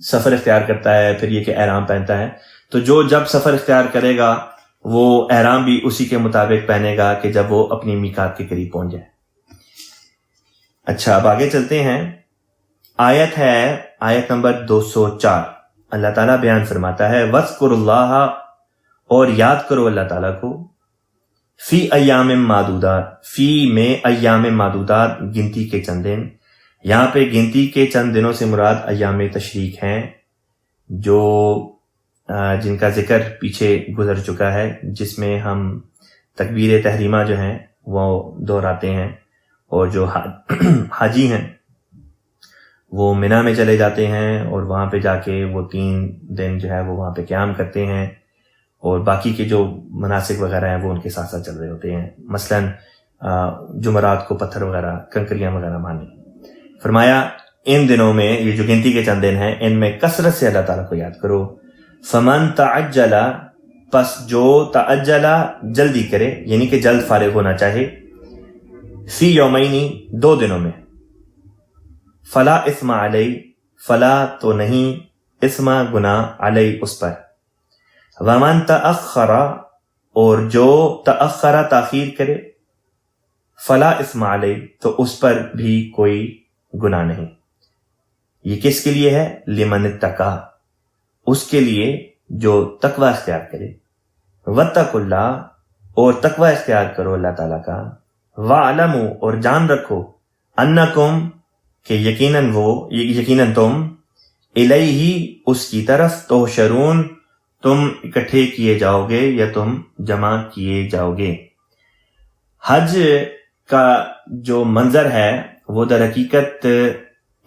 سفر اختیار کرتا ہے، پھر یہ کہ احرام پہنتا ہے، تو جو جب سفر اختیار کرے گا وہ احرام بھی اسی کے مطابق پہنے گا کہ جب وہ اپنی میقات کے قریب پہنچ جائے۔ اچھا، اب آگے چلتے ہیں۔ آیت ہے آیت نمبر 204۔ اللہ تعالیٰ بیان فرماتا ہے وَاذْكُرُوا اللَّهَ، اور یاد کرو اللہ تعالیٰ کو، فی ایام معدودات، فی میں ایام معدودات، گنتی کے چند دن۔ یہاں پہ گنتی کے چند دنوں سے مراد ایام تشریق ہیں، جو جن کا ذکر پیچھے گزر چکا ہے، جس میں ہم تکبیر تحریمہ جو ہیں وہ دہراتے ہیں، اور جو حاجی ہیں وہ منی میں چلے جاتے ہیں اور وہاں پہ جا کے وہ 3 دن جو ہے وہ وہاں پہ قیام کرتے ہیں، اور باقی کے جو مناسک وغیرہ ہیں وہ ان کے ساتھ ساتھ چل رہے ہوتے ہیں، مثلا جمعرات کو پتھر وغیرہ کنکریاں وغیرہ مارنے۔ فرمایا ان دنوں میں، یہ جو گنتی کے چند دن ہیں، ان میں کثرت سے اللہ تعالیٰ کو یاد کرو۔ فمن تعجل، پس جو تعجل جلدی کرے، یعنی کہ جلد فارغ ہونا چاہے، فی یومینی 2 دنوں میں، فلا اثم علیہ، فلا تو نہیں، اثم گناہ، علیہ اس پر، ومن تأخر، اور جو تأخر تاخیر کرے، فلا اثم علیہ، تو اس پر بھی کوئی گناہ نہیں۔ یہ کس کے لیے ہے؟ لمن اتقی، اس کے لیے جو تقوی اختیار کرے، واتقوا اللہ، اور تقوی اختیار کرو اللہ تعالیٰ کا، وَاعْلَمُوا، اور جان رکھو، انکم، کہ یقیناً تم، الیہ، اس کی طرف، تحشرون، تم اکٹھے کیے جاؤ گے یا تم جمع کیے جاؤ گے۔ حج کا جو منظر ہے وہ در حقیقت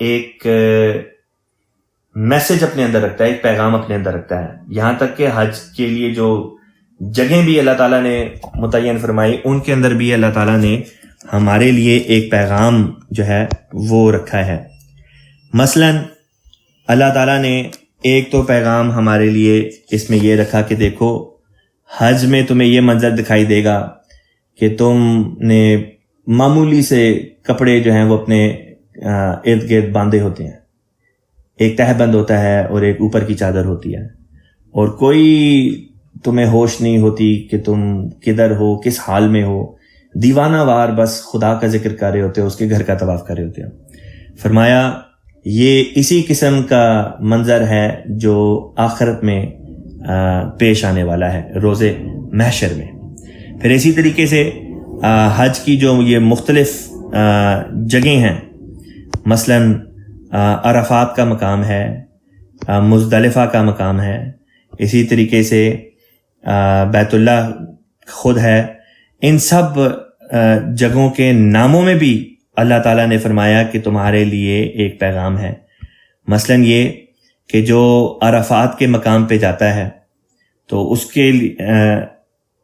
ایک میسج اپنے اندر رکھتا ہے، ایک پیغام اپنے اندر رکھتا ہے. یہاں تک کہ حج کے لیے جو جگہیں بھی اللہ تعالیٰ نے متعین فرمائی، ان کے اندر بھی اللہ تعالیٰ نے ہمارے لیے ایک پیغام جو ہے وہ رکھا ہے. مثلا اللہ تعالیٰ نے ایک تو پیغام ہمارے لیے اس میں یہ رکھا کہ دیکھو حج میں تمہیں یہ منظر دکھائی دے گا کہ تم نے معمولی سے کپڑے جو ہیں وہ اپنے ارد گرد باندھے ہوتے ہیں، ایک تہہ بند ہوتا ہے اور ایک اوپر کی چادر ہوتی ہے، اور کوئی تمہیں ہوش نہیں ہوتی کہ تم کدھر ہو، کس حال میں ہو، دیوانہ وار بس خدا کا ذکر کر رہے ہوتے ہو، اس کے گھر کا طواف کر رہے ہوتے ہو. فرمایا یہ اسی قسم کا منظر ہے جو آخرت میں پیش آنے والا ہے روز محشر میں. پھر اسی طریقے سے حج کی جو یہ مختلف جگہیں ہیں، مثلا عرفات کا مقام ہے، مزدلفہ کا مقام ہے، اسی طریقے سے بیت اللہ خود ہے. ان سب جگہوں کے ناموں میں بھی اللہ تعالیٰ نے فرمایا کہ تمہارے لیے ایک پیغام ہے. مثلا یہ کہ جو عرفات کے مقام پہ جاتا ہے تو اس کے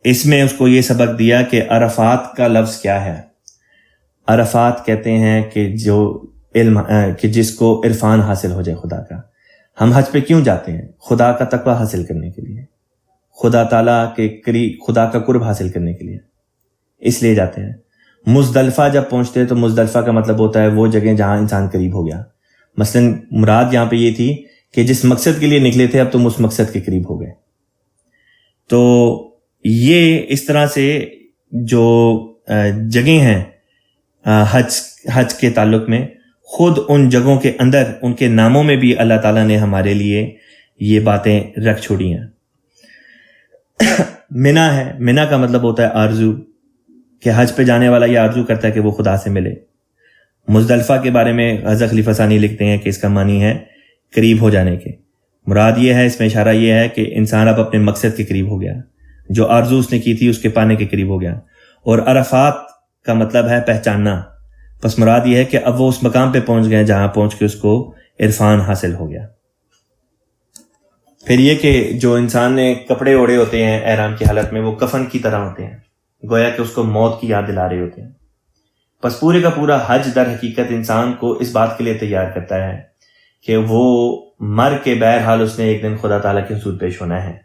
اس میں اس کو یہ سبق دیا کہ عرفات کا لفظ کیا ہے. عرفات کہتے ہیں کہ جو علم کہ جس کو عرفان حاصل ہو جائے خدا کا. ہم حج پہ کیوں جاتے ہیں؟ خدا کا تقوی حاصل کرنے کے لیے، خدا تعالیٰ کے قریب، خدا کا قرب حاصل کرنے کے لیے، اس لیے جاتے ہیں. مزدلفہ جب پہنچتے ہیں تو مزدلفہ کا مطلب ہوتا ہے وہ جگہ جہاں انسان قریب ہو گیا. مثلا مراد یہاں پہ یہ تھی کہ جس مقصد کے لیے نکلے تھے اب تم اس مقصد کے قریب ہو گئے. تو یہ اس طرح سے جو جگہیں ہیں حج کے تعلق میں، خود ان جگہوں کے اندر ان کے ناموں میں بھی اللہ تعالیٰ نے ہمارے لیے یہ باتیں رکھ چھوڑی ہیں. منا ہے، منا کا مطلب ہوتا ہے آرزو، کہ حج پہ جانے والا یہ آرزو کرتا ہے کہ وہ خدا سے ملے. مزدلفہ کے بارے میں حضرت خلیفہ ثانی لکھتے ہیں کہ اس کا معنی ہے قریب ہو جانے کے. مراد یہ ہے، اس میں اشارہ یہ ہے کہ انسان اب اپنے مقصد کے قریب ہو گیا، جو آرزو اس نے کی تھی اس کے پانے کے قریب ہو گیا. اور عرفات کا مطلب ہے پہچاننا. پس مراد یہ ہے کہ اب وہ اس مقام پہ پہنچ گئے جہاں پہنچ کے اس کو عرفان حاصل ہو گیا. پھر یہ کہ جو انسان نے کپڑے اوڑے ہوتے ہیں احرام کی حالت میں، وہ کفن کی طرح ہوتے ہیں، گویا کہ اس کو موت کی یاد دلا رہے ہوتے ہیں. پس پورے کا پورا حج در حقیقت انسان کو اس بات کے لیے تیار کرتا ہے کہ وہ مر کے بہرحال اس نے ایک دن خدا تعالیٰ کے حضور پیش ہونا ہے.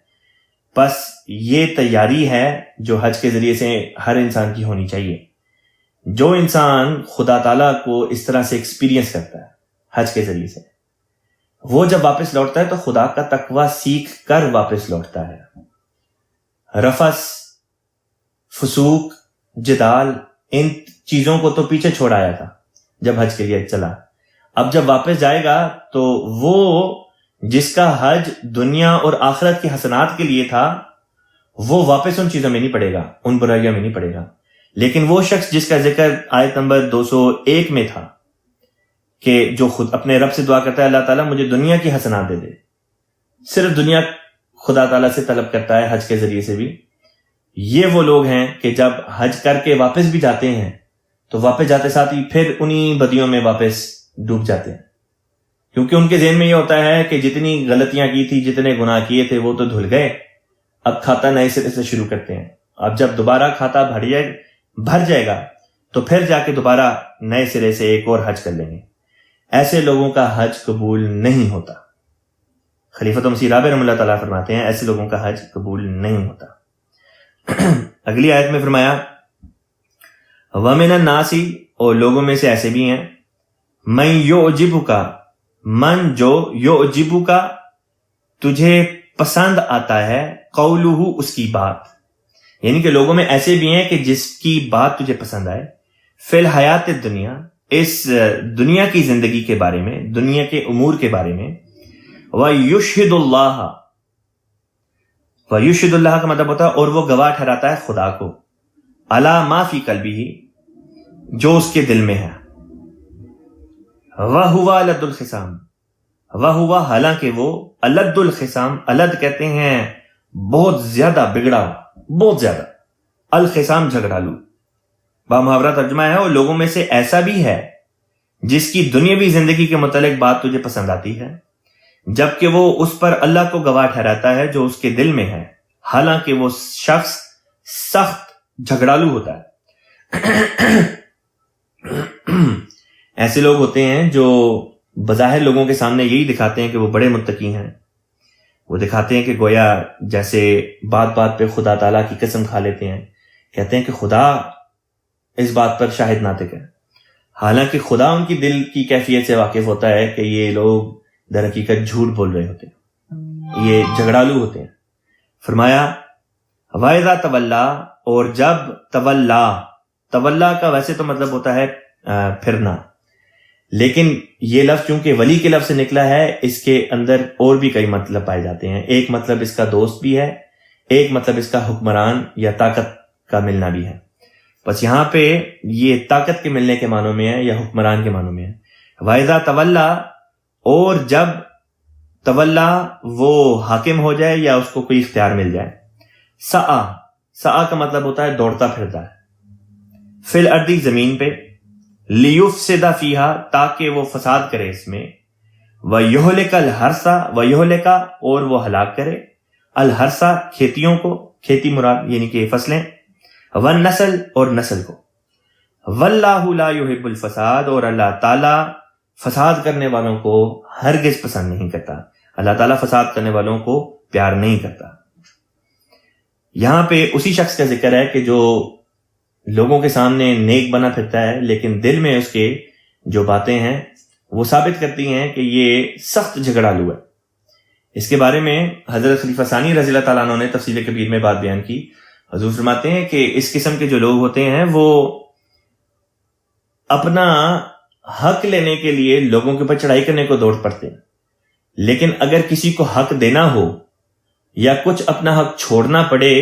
پس یہ تیاری ہے جو حج کے ذریعے سے ہر انسان کی ہونی چاہیے. جو انسان خدا تعالیٰ کو اس طرح سے ایکسپیرینس کرتا ہے حج کے ذریعے سے، وہ جب واپس لوٹتا ہے تو خدا کا تقوی سیکھ کر واپس لوٹتا ہے. رفث، فسوق، جدال، ان چیزوں کو تو پیچھے چھوڑ آیا تھا جب حج کے لیے چلا. اب جب واپس جائے گا تو وہ جس کا حج دنیا اور آخرت کی حسنات کے لیے تھا، وہ واپس ان چیزوں میں نہیں پڑے گا، ان برائیوں میں نہیں پڑے گا. لیکن وہ شخص جس کا ذکر آیت نمبر 201 میں تھا کہ جو خود اپنے رب سے دعا کرتا ہے اللہ تعالیٰ مجھے دنیا کی حسنات دے دے، صرف دنیا خدا تعالیٰ سے طلب کرتا ہے حج کے ذریعے سے بھی، یہ وہ لوگ ہیں کہ جب حج کر کے واپس بھی جاتے ہیں تو واپس جاتے ساتھ ہی پھر انہی بدیوں میں واپس ڈوب جاتے ہیں. کیونکہ ان کے ذہن میں یہ ہوتا ہے کہ جتنی غلطیاں کی تھی، جتنے گناہ کیے تھے وہ تو دھل گئے، اب کھاتا نئے سرے سے شروع کرتے ہیں. اب جب دوبارہ کھاتا بھر جائے گا تو پھر جا کے دوبارہ نئے سرے سے ایک اور حج کر لیں گے. ایسے لوگوں کا حج قبول نہیں ہوتا. خلیفۃ مسیح رابع رحمہ اللہ تعالیٰ فرماتے ہیں ایسے لوگوں کا حج قبول نہیں ہوتا. اگلی آیت میں فرمایا وَمِنَ النَّاسِ، اور لوگوں میں سے ایسے بھی ہیں، مَن يُعْجِبُكَ، من جو يُعْجِبُكَ تجھے پسند آتا ہے، قَوْلُهُ اس کی بات. یعنی کہ لوگوں میں ایسے بھی ہیں کہ جس کی بات تجھے پسند آئے، فی الحیات الدنیا، اس دنیا کی زندگی کے بارے میں، دنیا کے امور کے بارے میں. وَيُشْهِدُ اللَّهَ، وَيُشْهِدُ اللَّهَ کا مطلب ہوتا ہے اور وہ گواہ ٹھہراتا ہے خدا کو، عَلَى مَا فِي قَلْبِهِ، جو اس کے دل میں ہے. وَهُوَ أَلَدُّ الْخِصَامِ، وَهُوَ حالانکہ وہ، أَلَدُّ الْخِصَامِ، الد کہتے ہیں بہت زیادہ بگڑا، بہت زیادہ، الخصام جھگڑالو. بامحاورہ ترجمہ ہے، اور لوگوں میں سے ایسا بھی ہے جس کی دنیاوی زندگی کے متعلق بات تجھے پسند آتی ہے، جبکہ وہ اس پر اللہ کو گواہ ٹھہراتا ہے جو اس کے دل میں ہے، حالانکہ وہ شخص سخت جھگڑالو ہوتا ہے۔ ایسے لوگ ہوتے ہیں جو بظاہر لوگوں کے سامنے یہی دکھاتے ہیں کہ وہ بڑے متقی ہیں، وہ دکھاتے ہیں کہ گویا جیسے بات بات پہ خدا تعالیٰ کی قسم کھا لیتے ہیں، کہتے ہیں کہ خدا اس بات پر شاہد ناطق ہے، حالانکہ خدا ان کی دل کی کیفیت سے واقف ہوتا ہے کہ یہ لوگ در حقیقت جھوٹ بول رہے ہوتے ہیں، یہ جھگڑالو ہوتے ہیں۔ فرمایا وَإِذَا تَوَلَّا، اور جب تولا کا ویسے تو مطلب ہوتا ہے پھرنا، لیکن یہ لفظ چونکہ ولی کے لفظ سے نکلا ہے، اس کے اندر اور بھی کئی مطلب پائے جاتے ہیں۔ ایک مطلب اس کا دوست بھی ہے، ایک مطلب اس کا حکمران یا طاقت کا ملنا بھی ہے۔ بس یہاں پہ یہ طاقت کے ملنے کے معنوں میں ہے یا حکمران کے معنوں میں ہے۔ وَإِذَا تَوَلَّا، اور جب تولا وہ حاکم ہو جائے یا اس کو کوئی اختیار مل جائے۔ سعا کا مطلب ہوتا ہے دوڑتا پھرتا ہے، فی الارض زمین پہ، لیفسد فیہا تاکہ وہ فساد کرے اس میں، ویہلک الحرث ویہلک اور وہ ہلاک کرے الحرث کھیتیوں کو، کھیتی مراد یعنی کہ فصلیں، والنسل اور نسل کو، واللہ لا یحب الفساد اور اللہ تعالی فساد کرنے والوں کو ہرگز پسند نہیں کرتا، اللہ تعالیٰ فساد کرنے والوں کو پیار نہیں کرتا۔ یہاں پہ اسی شخص کا ذکر ہے کہ جو لوگوں کے سامنے نیک بنا پھرتا ہے لیکن دل میں اس کے جو باتیں ہیں وہ ثابت کرتی ہیں کہ یہ سخت جھگڑالو ہے۔ اس کے بارے میں حضرت خلیفہ ثانی رضی اللہ تعالیٰ عنہ نے تفصیل کبیر میں بات بیان کی۔ حضور فرماتے ہیں کہ اس قسم کے جو لوگ ہوتے ہیں وہ اپنا حق لینے کے لیے لوگوں کے اوپر چڑھائی کرنے کو دوڑ پڑتے ہیں، لیکن اگر کسی کو حق دینا ہو یا کچھ اپنا حق چھوڑنا پڑے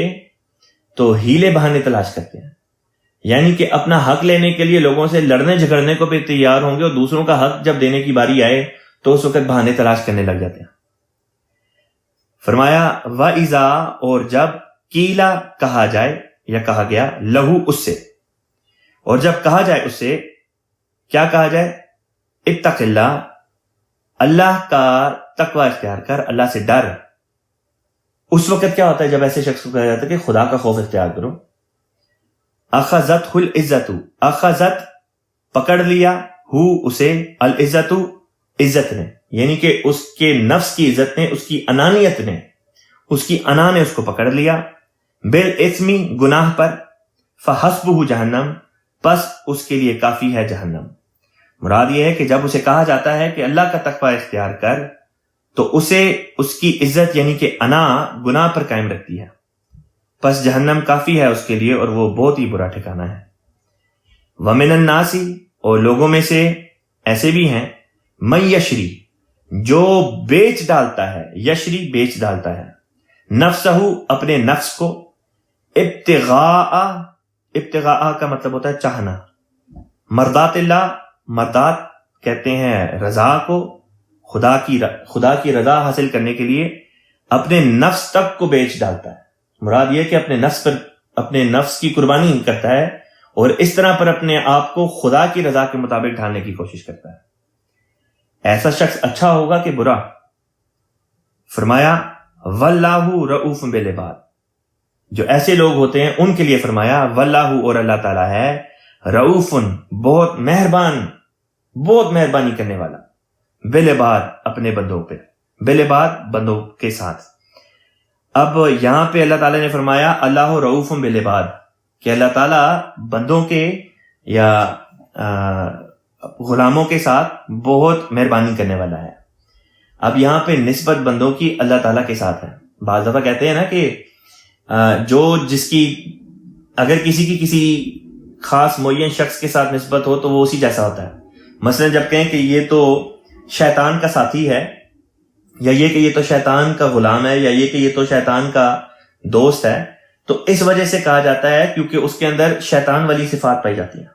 تو ہیلے بہانے تلاش کرتے ہیں، یعنی کہ اپنا حق لینے کے لیے لوگوں سے لڑنے جھگڑنے کو بھی تیار ہوں گے، اور دوسروں کا حق جب دینے کی باری آئے تو اس وقت بہانے تلاش کرنے لگ جاتے ہیں۔ فرمایا وَإِذَا، اور جب قیلا کہا جائے یا کہا گیا لہو اس سے، اور جب کہا جائے اس سے کیا کہا جائے، اتق اللہ، اللہ کا تقوی اختیار کر، اللہ سے ڈر۔ اس وقت کیا ہوتا ہے جب ایسے شخص کو کہا جاتا ہے کہ خدا کا خوف اختیار کرو۔ اخذتہ العزت، اخذت پکڑ لیا، ہو اسے، العزت عزت نے، یعنی کہ اس کے نفس کی عزت نے، اس کی انانیت نے، اس کی انا نے اس کو پکڑ لیا، بالاثم گناہ پر، فحسبہ جہنم، پس اس کے لیے کافی ہے جہنم۔ مراد یہ ہے کہ جب اسے کہا جاتا ہے کہ اللہ کا تقوی اختیار کر تو اسے اس کی عزت یعنی کہ انا گناہ پر قائم رکھتی ہے، پس جہنم کافی ہے اس کے لیے اور وہ بہت ہی برا ٹھکانہ ہے۔ وَمِنَ النَّاسِ، اور لوگوں میں سے ایسے بھی ہیں، مَن یشری، جو بیچ ڈالتا ہے، یشری بیچ ڈالتا ہے، نفسہ اپنے نفس کو، ابتغاء کا مطلب ہوتا ہے چاہنا، مرضات اللہ، مرضات کہتے ہیں رضا کو، خدا کی رضا حاصل کرنے کے لیے اپنے نفس تک کو بیچ ڈالتا ہے۔ مراد یہ کہ اپنے نفس پر، اپنے نفس کی قربانی کرتا ہے اور اس طرح پر اپنے آپ کو خدا کی رضا کے مطابق ڈھالنے کی کوشش کرتا ہے۔ ایسا شخص اچھا ہوگا کہ برا؟ فرمایا واللہ رؤوف بالعباد، جو ایسے لوگ ہوتے ہیں ان کے لیے فرمایا واللہ، اور اللہ تعالیٰ ہے، رؤوف بہت مہربان، بہت مہربانی کرنے والا، بالعباد اپنے بندوں پہ، بالعباد بندوں کے ساتھ۔ اب یہاں پہ اللہ تعالیٰ نے فرمایا اللہ رؤوف بالعباد، کہ اللہ تعالیٰ بندوں کے یا غلاموں کے ساتھ بہت مہربانی کرنے والا ہے۔ اب یہاں پہ نسبت بندوں کی اللہ تعالیٰ کے ساتھ ہے۔ بعض دفعہ کہتے ہیں نا کہ جو جس کی اگر کسی کی کسی خاص معین شخص کے ساتھ نسبت ہو تو وہ اسی جیسا ہوتا ہے۔ مثلا جب کہیں کہ یہ تو شیطان کا ساتھی ہے، یا یہ کہ یہ تو شیطان کا غلام ہے، یا یہ کہ یہ تو شیطان کا دوست ہے، تو اس وجہ سے کہا جاتا ہے کیونکہ اس کے اندر شیطان والی صفات پائی جاتی ہیں،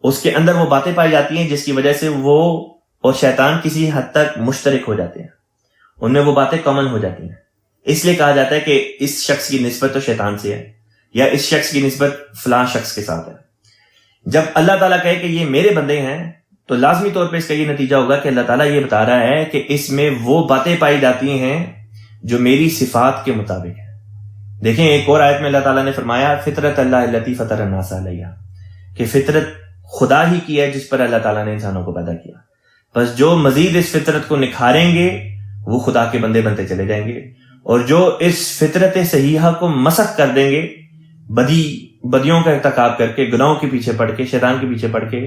اس کے اندر وہ باتیں پائی جاتی ہیں جس کی وجہ سے وہ اور شیطان کسی حد تک مشترک ہو جاتے ہیں، ان میں وہ باتیں کامن ہو جاتی ہیں۔ اس لیے کہا جاتا ہے کہ اس شخص کی نسبت تو شیطان سے ہے، یا اس شخص کی نسبت فلاں شخص کے ساتھ ہے۔ جب اللہ تعالیٰ کہے کہ یہ میرے بندے ہیں تو لازمی طور پہ اس کا یہ نتیجہ ہوگا کہ اللہ تعالیٰ یہ بتا رہا ہے کہ اس میں وہ باتیں پائی جاتی ہیں جو میری صفات کے مطابق ہیں. دیکھیں ایک اور آیت میں اللہ تعالیٰ نے فرمایا فطرت اللہ التی فطر الناس علیہا، کہ فطرت خدا ہی کی ہے جس پر اللہ تعالیٰ نے انسانوں کو پیدا کیا. بس جو مزید اس فطرت کو نکھاریں گے وہ خدا کے بندے بنتے چلے جائیں گے، اور جو اس فطرت صحیحہ کو مسخ کر دیں گے بدیوں کا ارتکاب کر کے، گناہوں کے پیچھے پڑ کے، شیطان کے پیچھے پڑ کے،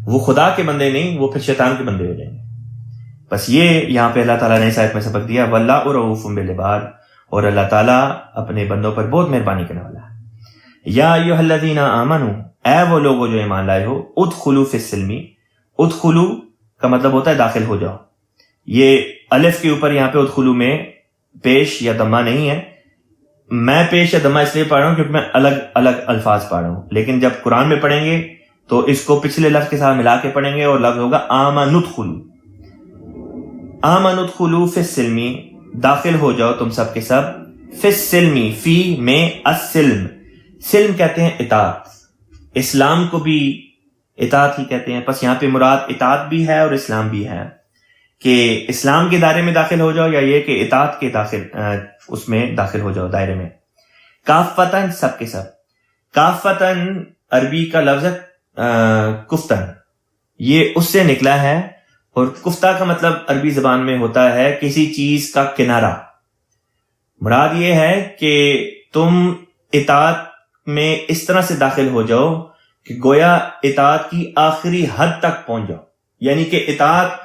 وہ خدا کے بندے نہیں، وہ پھر شیطان کے بندے ہو جائیں گے. بس یہ یہاں پہ اللہ تعالیٰ نے اس آیت میں سبق دیا واللہ رؤوف بالعباد، اور اللہ تعالیٰ اپنے بندوں پر بہت مہربانی کرنے والا ہے. یا ایھا الذین آمنوا، اے وہ لوگوں جو ایمان لائے ہو، ادخلوا فی السلم، ادخلوا کا مطلب ہوتا ہے داخل ہو جاؤ. یہ الف کے اوپر یہاں پہ ادخلوا میں پیش یا دمہ نہیں ہے. میں پیش یا دمہ اس لیے پڑھ رہا ہوں کیونکہ میں الگ الگ الفاظ پڑھ رہا ہوں، لیکن جب قرآن میں پڑھیں گے تو اس کو پچھلے لفظ کے ساتھ ملا کے پڑھیں گے اور لفظ ہوگا آمنوا ادخلوا. آمنوا ادخلوا فی السلم، داخل ہو جاؤ تم سب کے سب، فی السلم، فی میں السلم، سلم کہتے ہیں اطاعت، اسلام کو بھی اطاعت ہی کہتے ہیں. پس یہاں پہ مراد اطاعت بھی ہے اور اسلام بھی ہے، کہ اسلام کے دائرے میں داخل ہو جاؤ یا یہ کہ اطاعت کے اس میں داخل ہو جاؤ دائرے میں. کافتن، سب کے سب. کافتن عربی کا لفظ کفتن، یہ اس سے نکلا ہے، اور کفتہ کا مطلب عربی زبان میں ہوتا ہے کسی چیز کا کنارہ. مراد یہ ہے کہ تم اطاعت میں اس طرح سے داخل ہو جاؤ کہ گویا اطاعت کی آخری حد تک پہنچ جاؤ. یعنی کہ اطاعت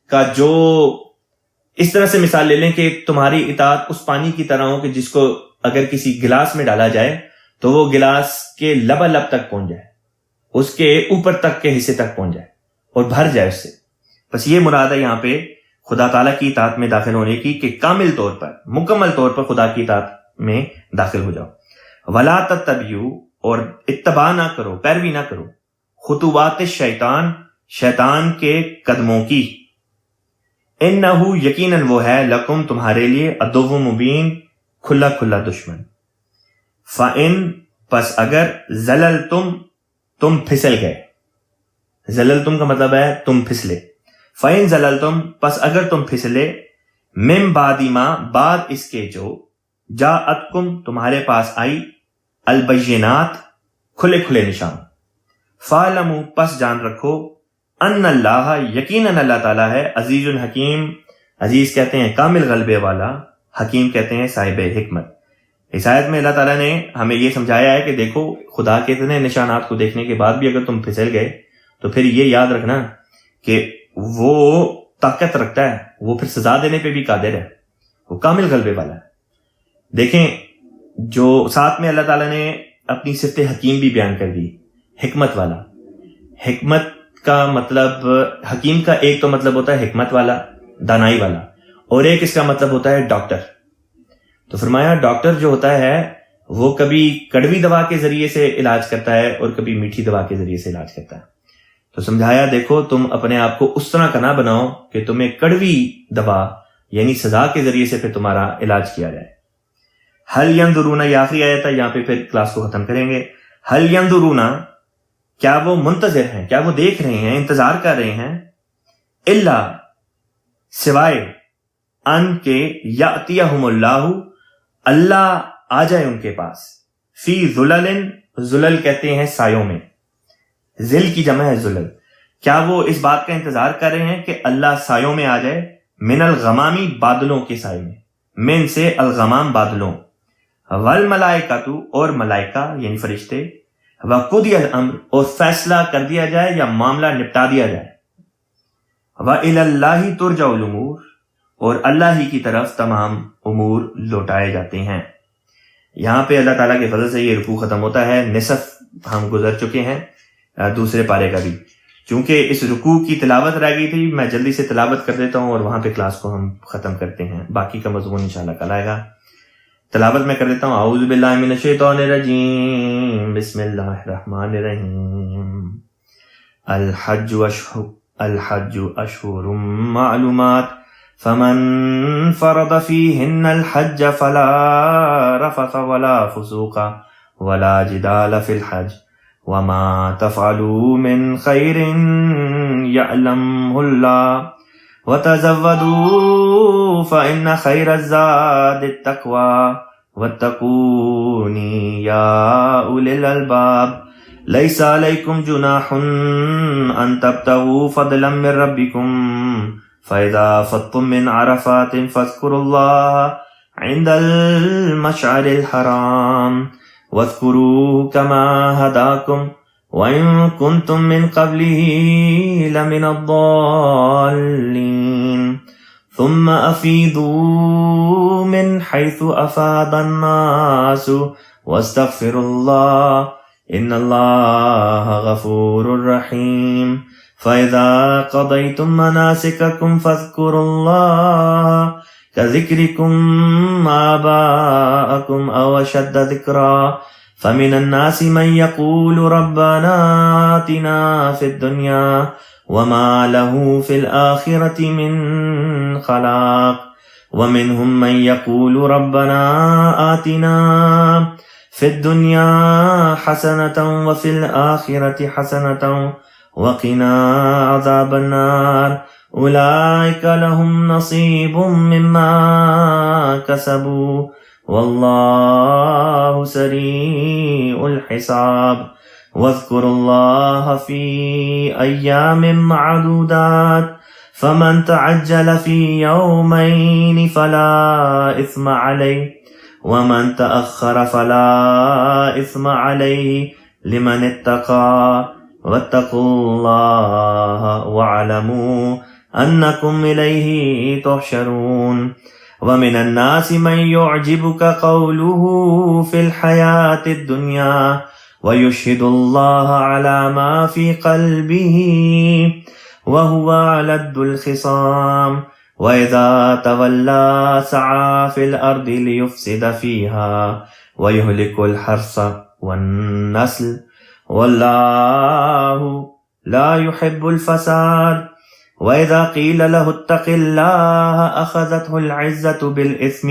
کا جو اس طرح سے مثال لے لیں کہ تمہاری اطاعت اس پانی کی طرح ہو کہ جس کو اگر کسی گلاس میں ڈالا جائے تو وہ گلاس کے لبالب تک پہنچ جائے، اس کے اوپر تک کے حصے تک پہنچ جائے اور بھر جائے اس سے. بس یہ مراد ہے یہاں پہ خدا تعالیٰ کی اطاعت میں داخل ہونے کی، کہ کامل طور پر، مکمل طور پر خدا کی اطاعت میں داخل ہو جاؤ. ولا تتبعوا، اور اتباع نہ کرو، پیروی نہ کرو، خطوات الشیطان، شیطان کے قدموں کی. انہ، یقیناً وہ ہے، لکم تمہارے لیے، عدو مبین، کھلا کھلا دشمن. فَإِن، پس اگر، زللتم، تم پھسل گئے. زللتم کا مطلب ہے تم پھسلے. فَإِن زللتم، پس اگر تم پھسلے، من بعد ما، بعد اس کے جو، جاءتکم، تمہارے پاس آئی، البینات، کھلے کھلے نشان. فَاعْلَمُوا، پس جان رکھو، ان اللہ، یقیناً اللہ تعالیٰ ہے، عزیز الحکیم، عزیز کہتے ہیں کامل غلبے والا، حکیم کہتے ہیں صاحب حکمت. اس آیت میں اللہ تعالیٰ نے ہمیں یہ سمجھایا ہے کہ دیکھو خدا کے اتنے نشانات کو دیکھنے کے بعد بھی اگر تم پھسل گئے تو پھر یہ یاد رکھنا کہ وہ طاقت رکھتا ہے، وہ پھر سزا دینے پہ بھی قادر ہے، وہ کامل غلبے والا ہے. دیکھیں جو ساتھ میں اللہ تعالیٰ نے اپنی صفت حکیم بھی بیان کر دی، حکمت والا. حکمت کا مطلب، حکیم کا ایک تو مطلب ہوتا ہے حکمت والا، دانائی والا، اور ایک اس کا مطلب ہوتا ہے ڈاکٹر. تو فرمایا ڈاکٹر جو ہوتا ہے وہ کبھی کڑوی دوا کے ذریعے سے علاج کرتا ہے اور کبھی میٹھی دوا کے ذریعے سے علاج کرتا ہے. تو سمجھایا دیکھو تم اپنے آپ کو اس طرح کا نہ بناؤ کہ تمہیں کڑوی دوا یعنی سزا کے ذریعے سے پھر تمہارا علاج کیا جائے. حل ینظرون، یہ آخری آیت ہے، یہاں پہ پھر کلاس کو ختم کریں گے. حل ینظرون، کیا وہ منتظر ہیں، کیا وہ دیکھ رہے ہیں، انتظار کر رہے ہیں، الا، سوائے، ان کے، یاتیہم اللہ، اللہ آ جائے ان کے پاس، فی ظلل، ظلل کہتے ہیں سایوں میں، ذل کی جمع ہے ظلل. کیا وہ اس بات کا انتظار کر رہے ہیں کہ اللہ سایوں میں آ جائے، من الغمامی، بادلوں کے سائے میں، من سے الغمام بادلوں، والملائکۃ، اور ملائکہ یعنی فرشتے، وقضی الامر، اور فیصلہ کر دیا جائے یا معاملہ نپٹا دیا جائے، وإلی اللہ ترجع الامور، اور اللہ ہی کی طرف تمام امور لوٹائے جاتے ہیں. یہاں پہ اللہ تعالیٰ کے فضل سے یہ رکوع ختم ہوتا ہے. نصف ہم گزر چکے ہیں دوسرے پارے کا بھی. چونکہ اس رکوع کی تلاوت رہ گئی تھی، میں جلدی سے تلاوت کر دیتا ہوں اور وہاں پہ کلاس کو ہم ختم کرتے ہیں. باقی کا مضمون انشاءاللہ کل آئے گا. تلاوت میں کر دیتا ہوں. اعوذ باللہ من الشیطان الرجیم، بسم اللہ الرحمن الرحیم. الحج اشہر معلومات، فمن فرض فیہن الحج فلا رفث ولا فسوق ولا جدال فی الحج، وما تفعلوا من خير يعلمه الله وتزودوا فإن خير الزاد التقوى واتقوني يا أولي الألباب ليس عليكم جناح أن تبتغوا فضلا من ربكم فإذا أفضتم من عرفات فاذكروا الله عند المشعر الحرام واذكروه كما هداكم وإن كنتم من قبله لمن الضالين ثم أفيضوا من حيث أفاض الناس واستغفروا الله إن الله غفور رحيم فإذا قضيتم مناسككم فاذكروا الله كذكركم آباءكم أو أشد ذكرا فمن الناس من يقول ربنا آتنا في الدنيا وما له في الآخرة من خلاق ومنهم من يقول ربنا آتنا في الدنيا حسنة وفي الآخرة حسنة وقنا عذاب النار أولئك لهم نصيب مما كسبوا والله سريع الحساب واذكروا الله في أيام معدودات فمن تعجل في يومين فلا إثم عليه ومن تأخر فلا إثم عليه لمن اتقى واتقوا الله واعلموا أنكم إليه تحشرون ومن الناس من يعجبك قوله في الحياة الدنيا ويشهد الله على ما في قلبه وهو ألد الخصام وإذا تولى سعى في الأرض ليفسد فيها ويهلك الحرث والنسل والله لا يحب الفساد وإذا قيل له اتق الله أخذته العزة بالإثم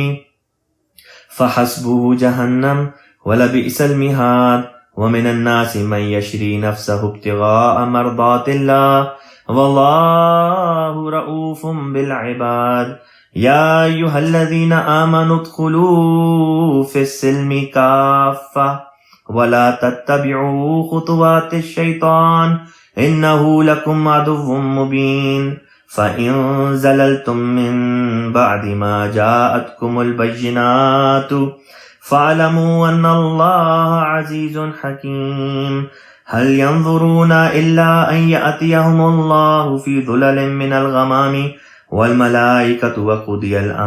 فحسبه جهنم ولبئس المهاد ومن الناس من يشري نفسه ابتغاء مرضات الله والله رؤوف بالعباد يا أيها الذين آمنوا ادخلوا في السلم كافة ولا تتبعوا خطوات الشيطان إنه لكم عدو مبين فإن زللتم من بعد ما جاءتكم البينات فاعلموا أن الله عزيز حكيم هل ينظرون إلا أن يأتيهم الله في ظلل من الغمام والملائكة وقضي الأمر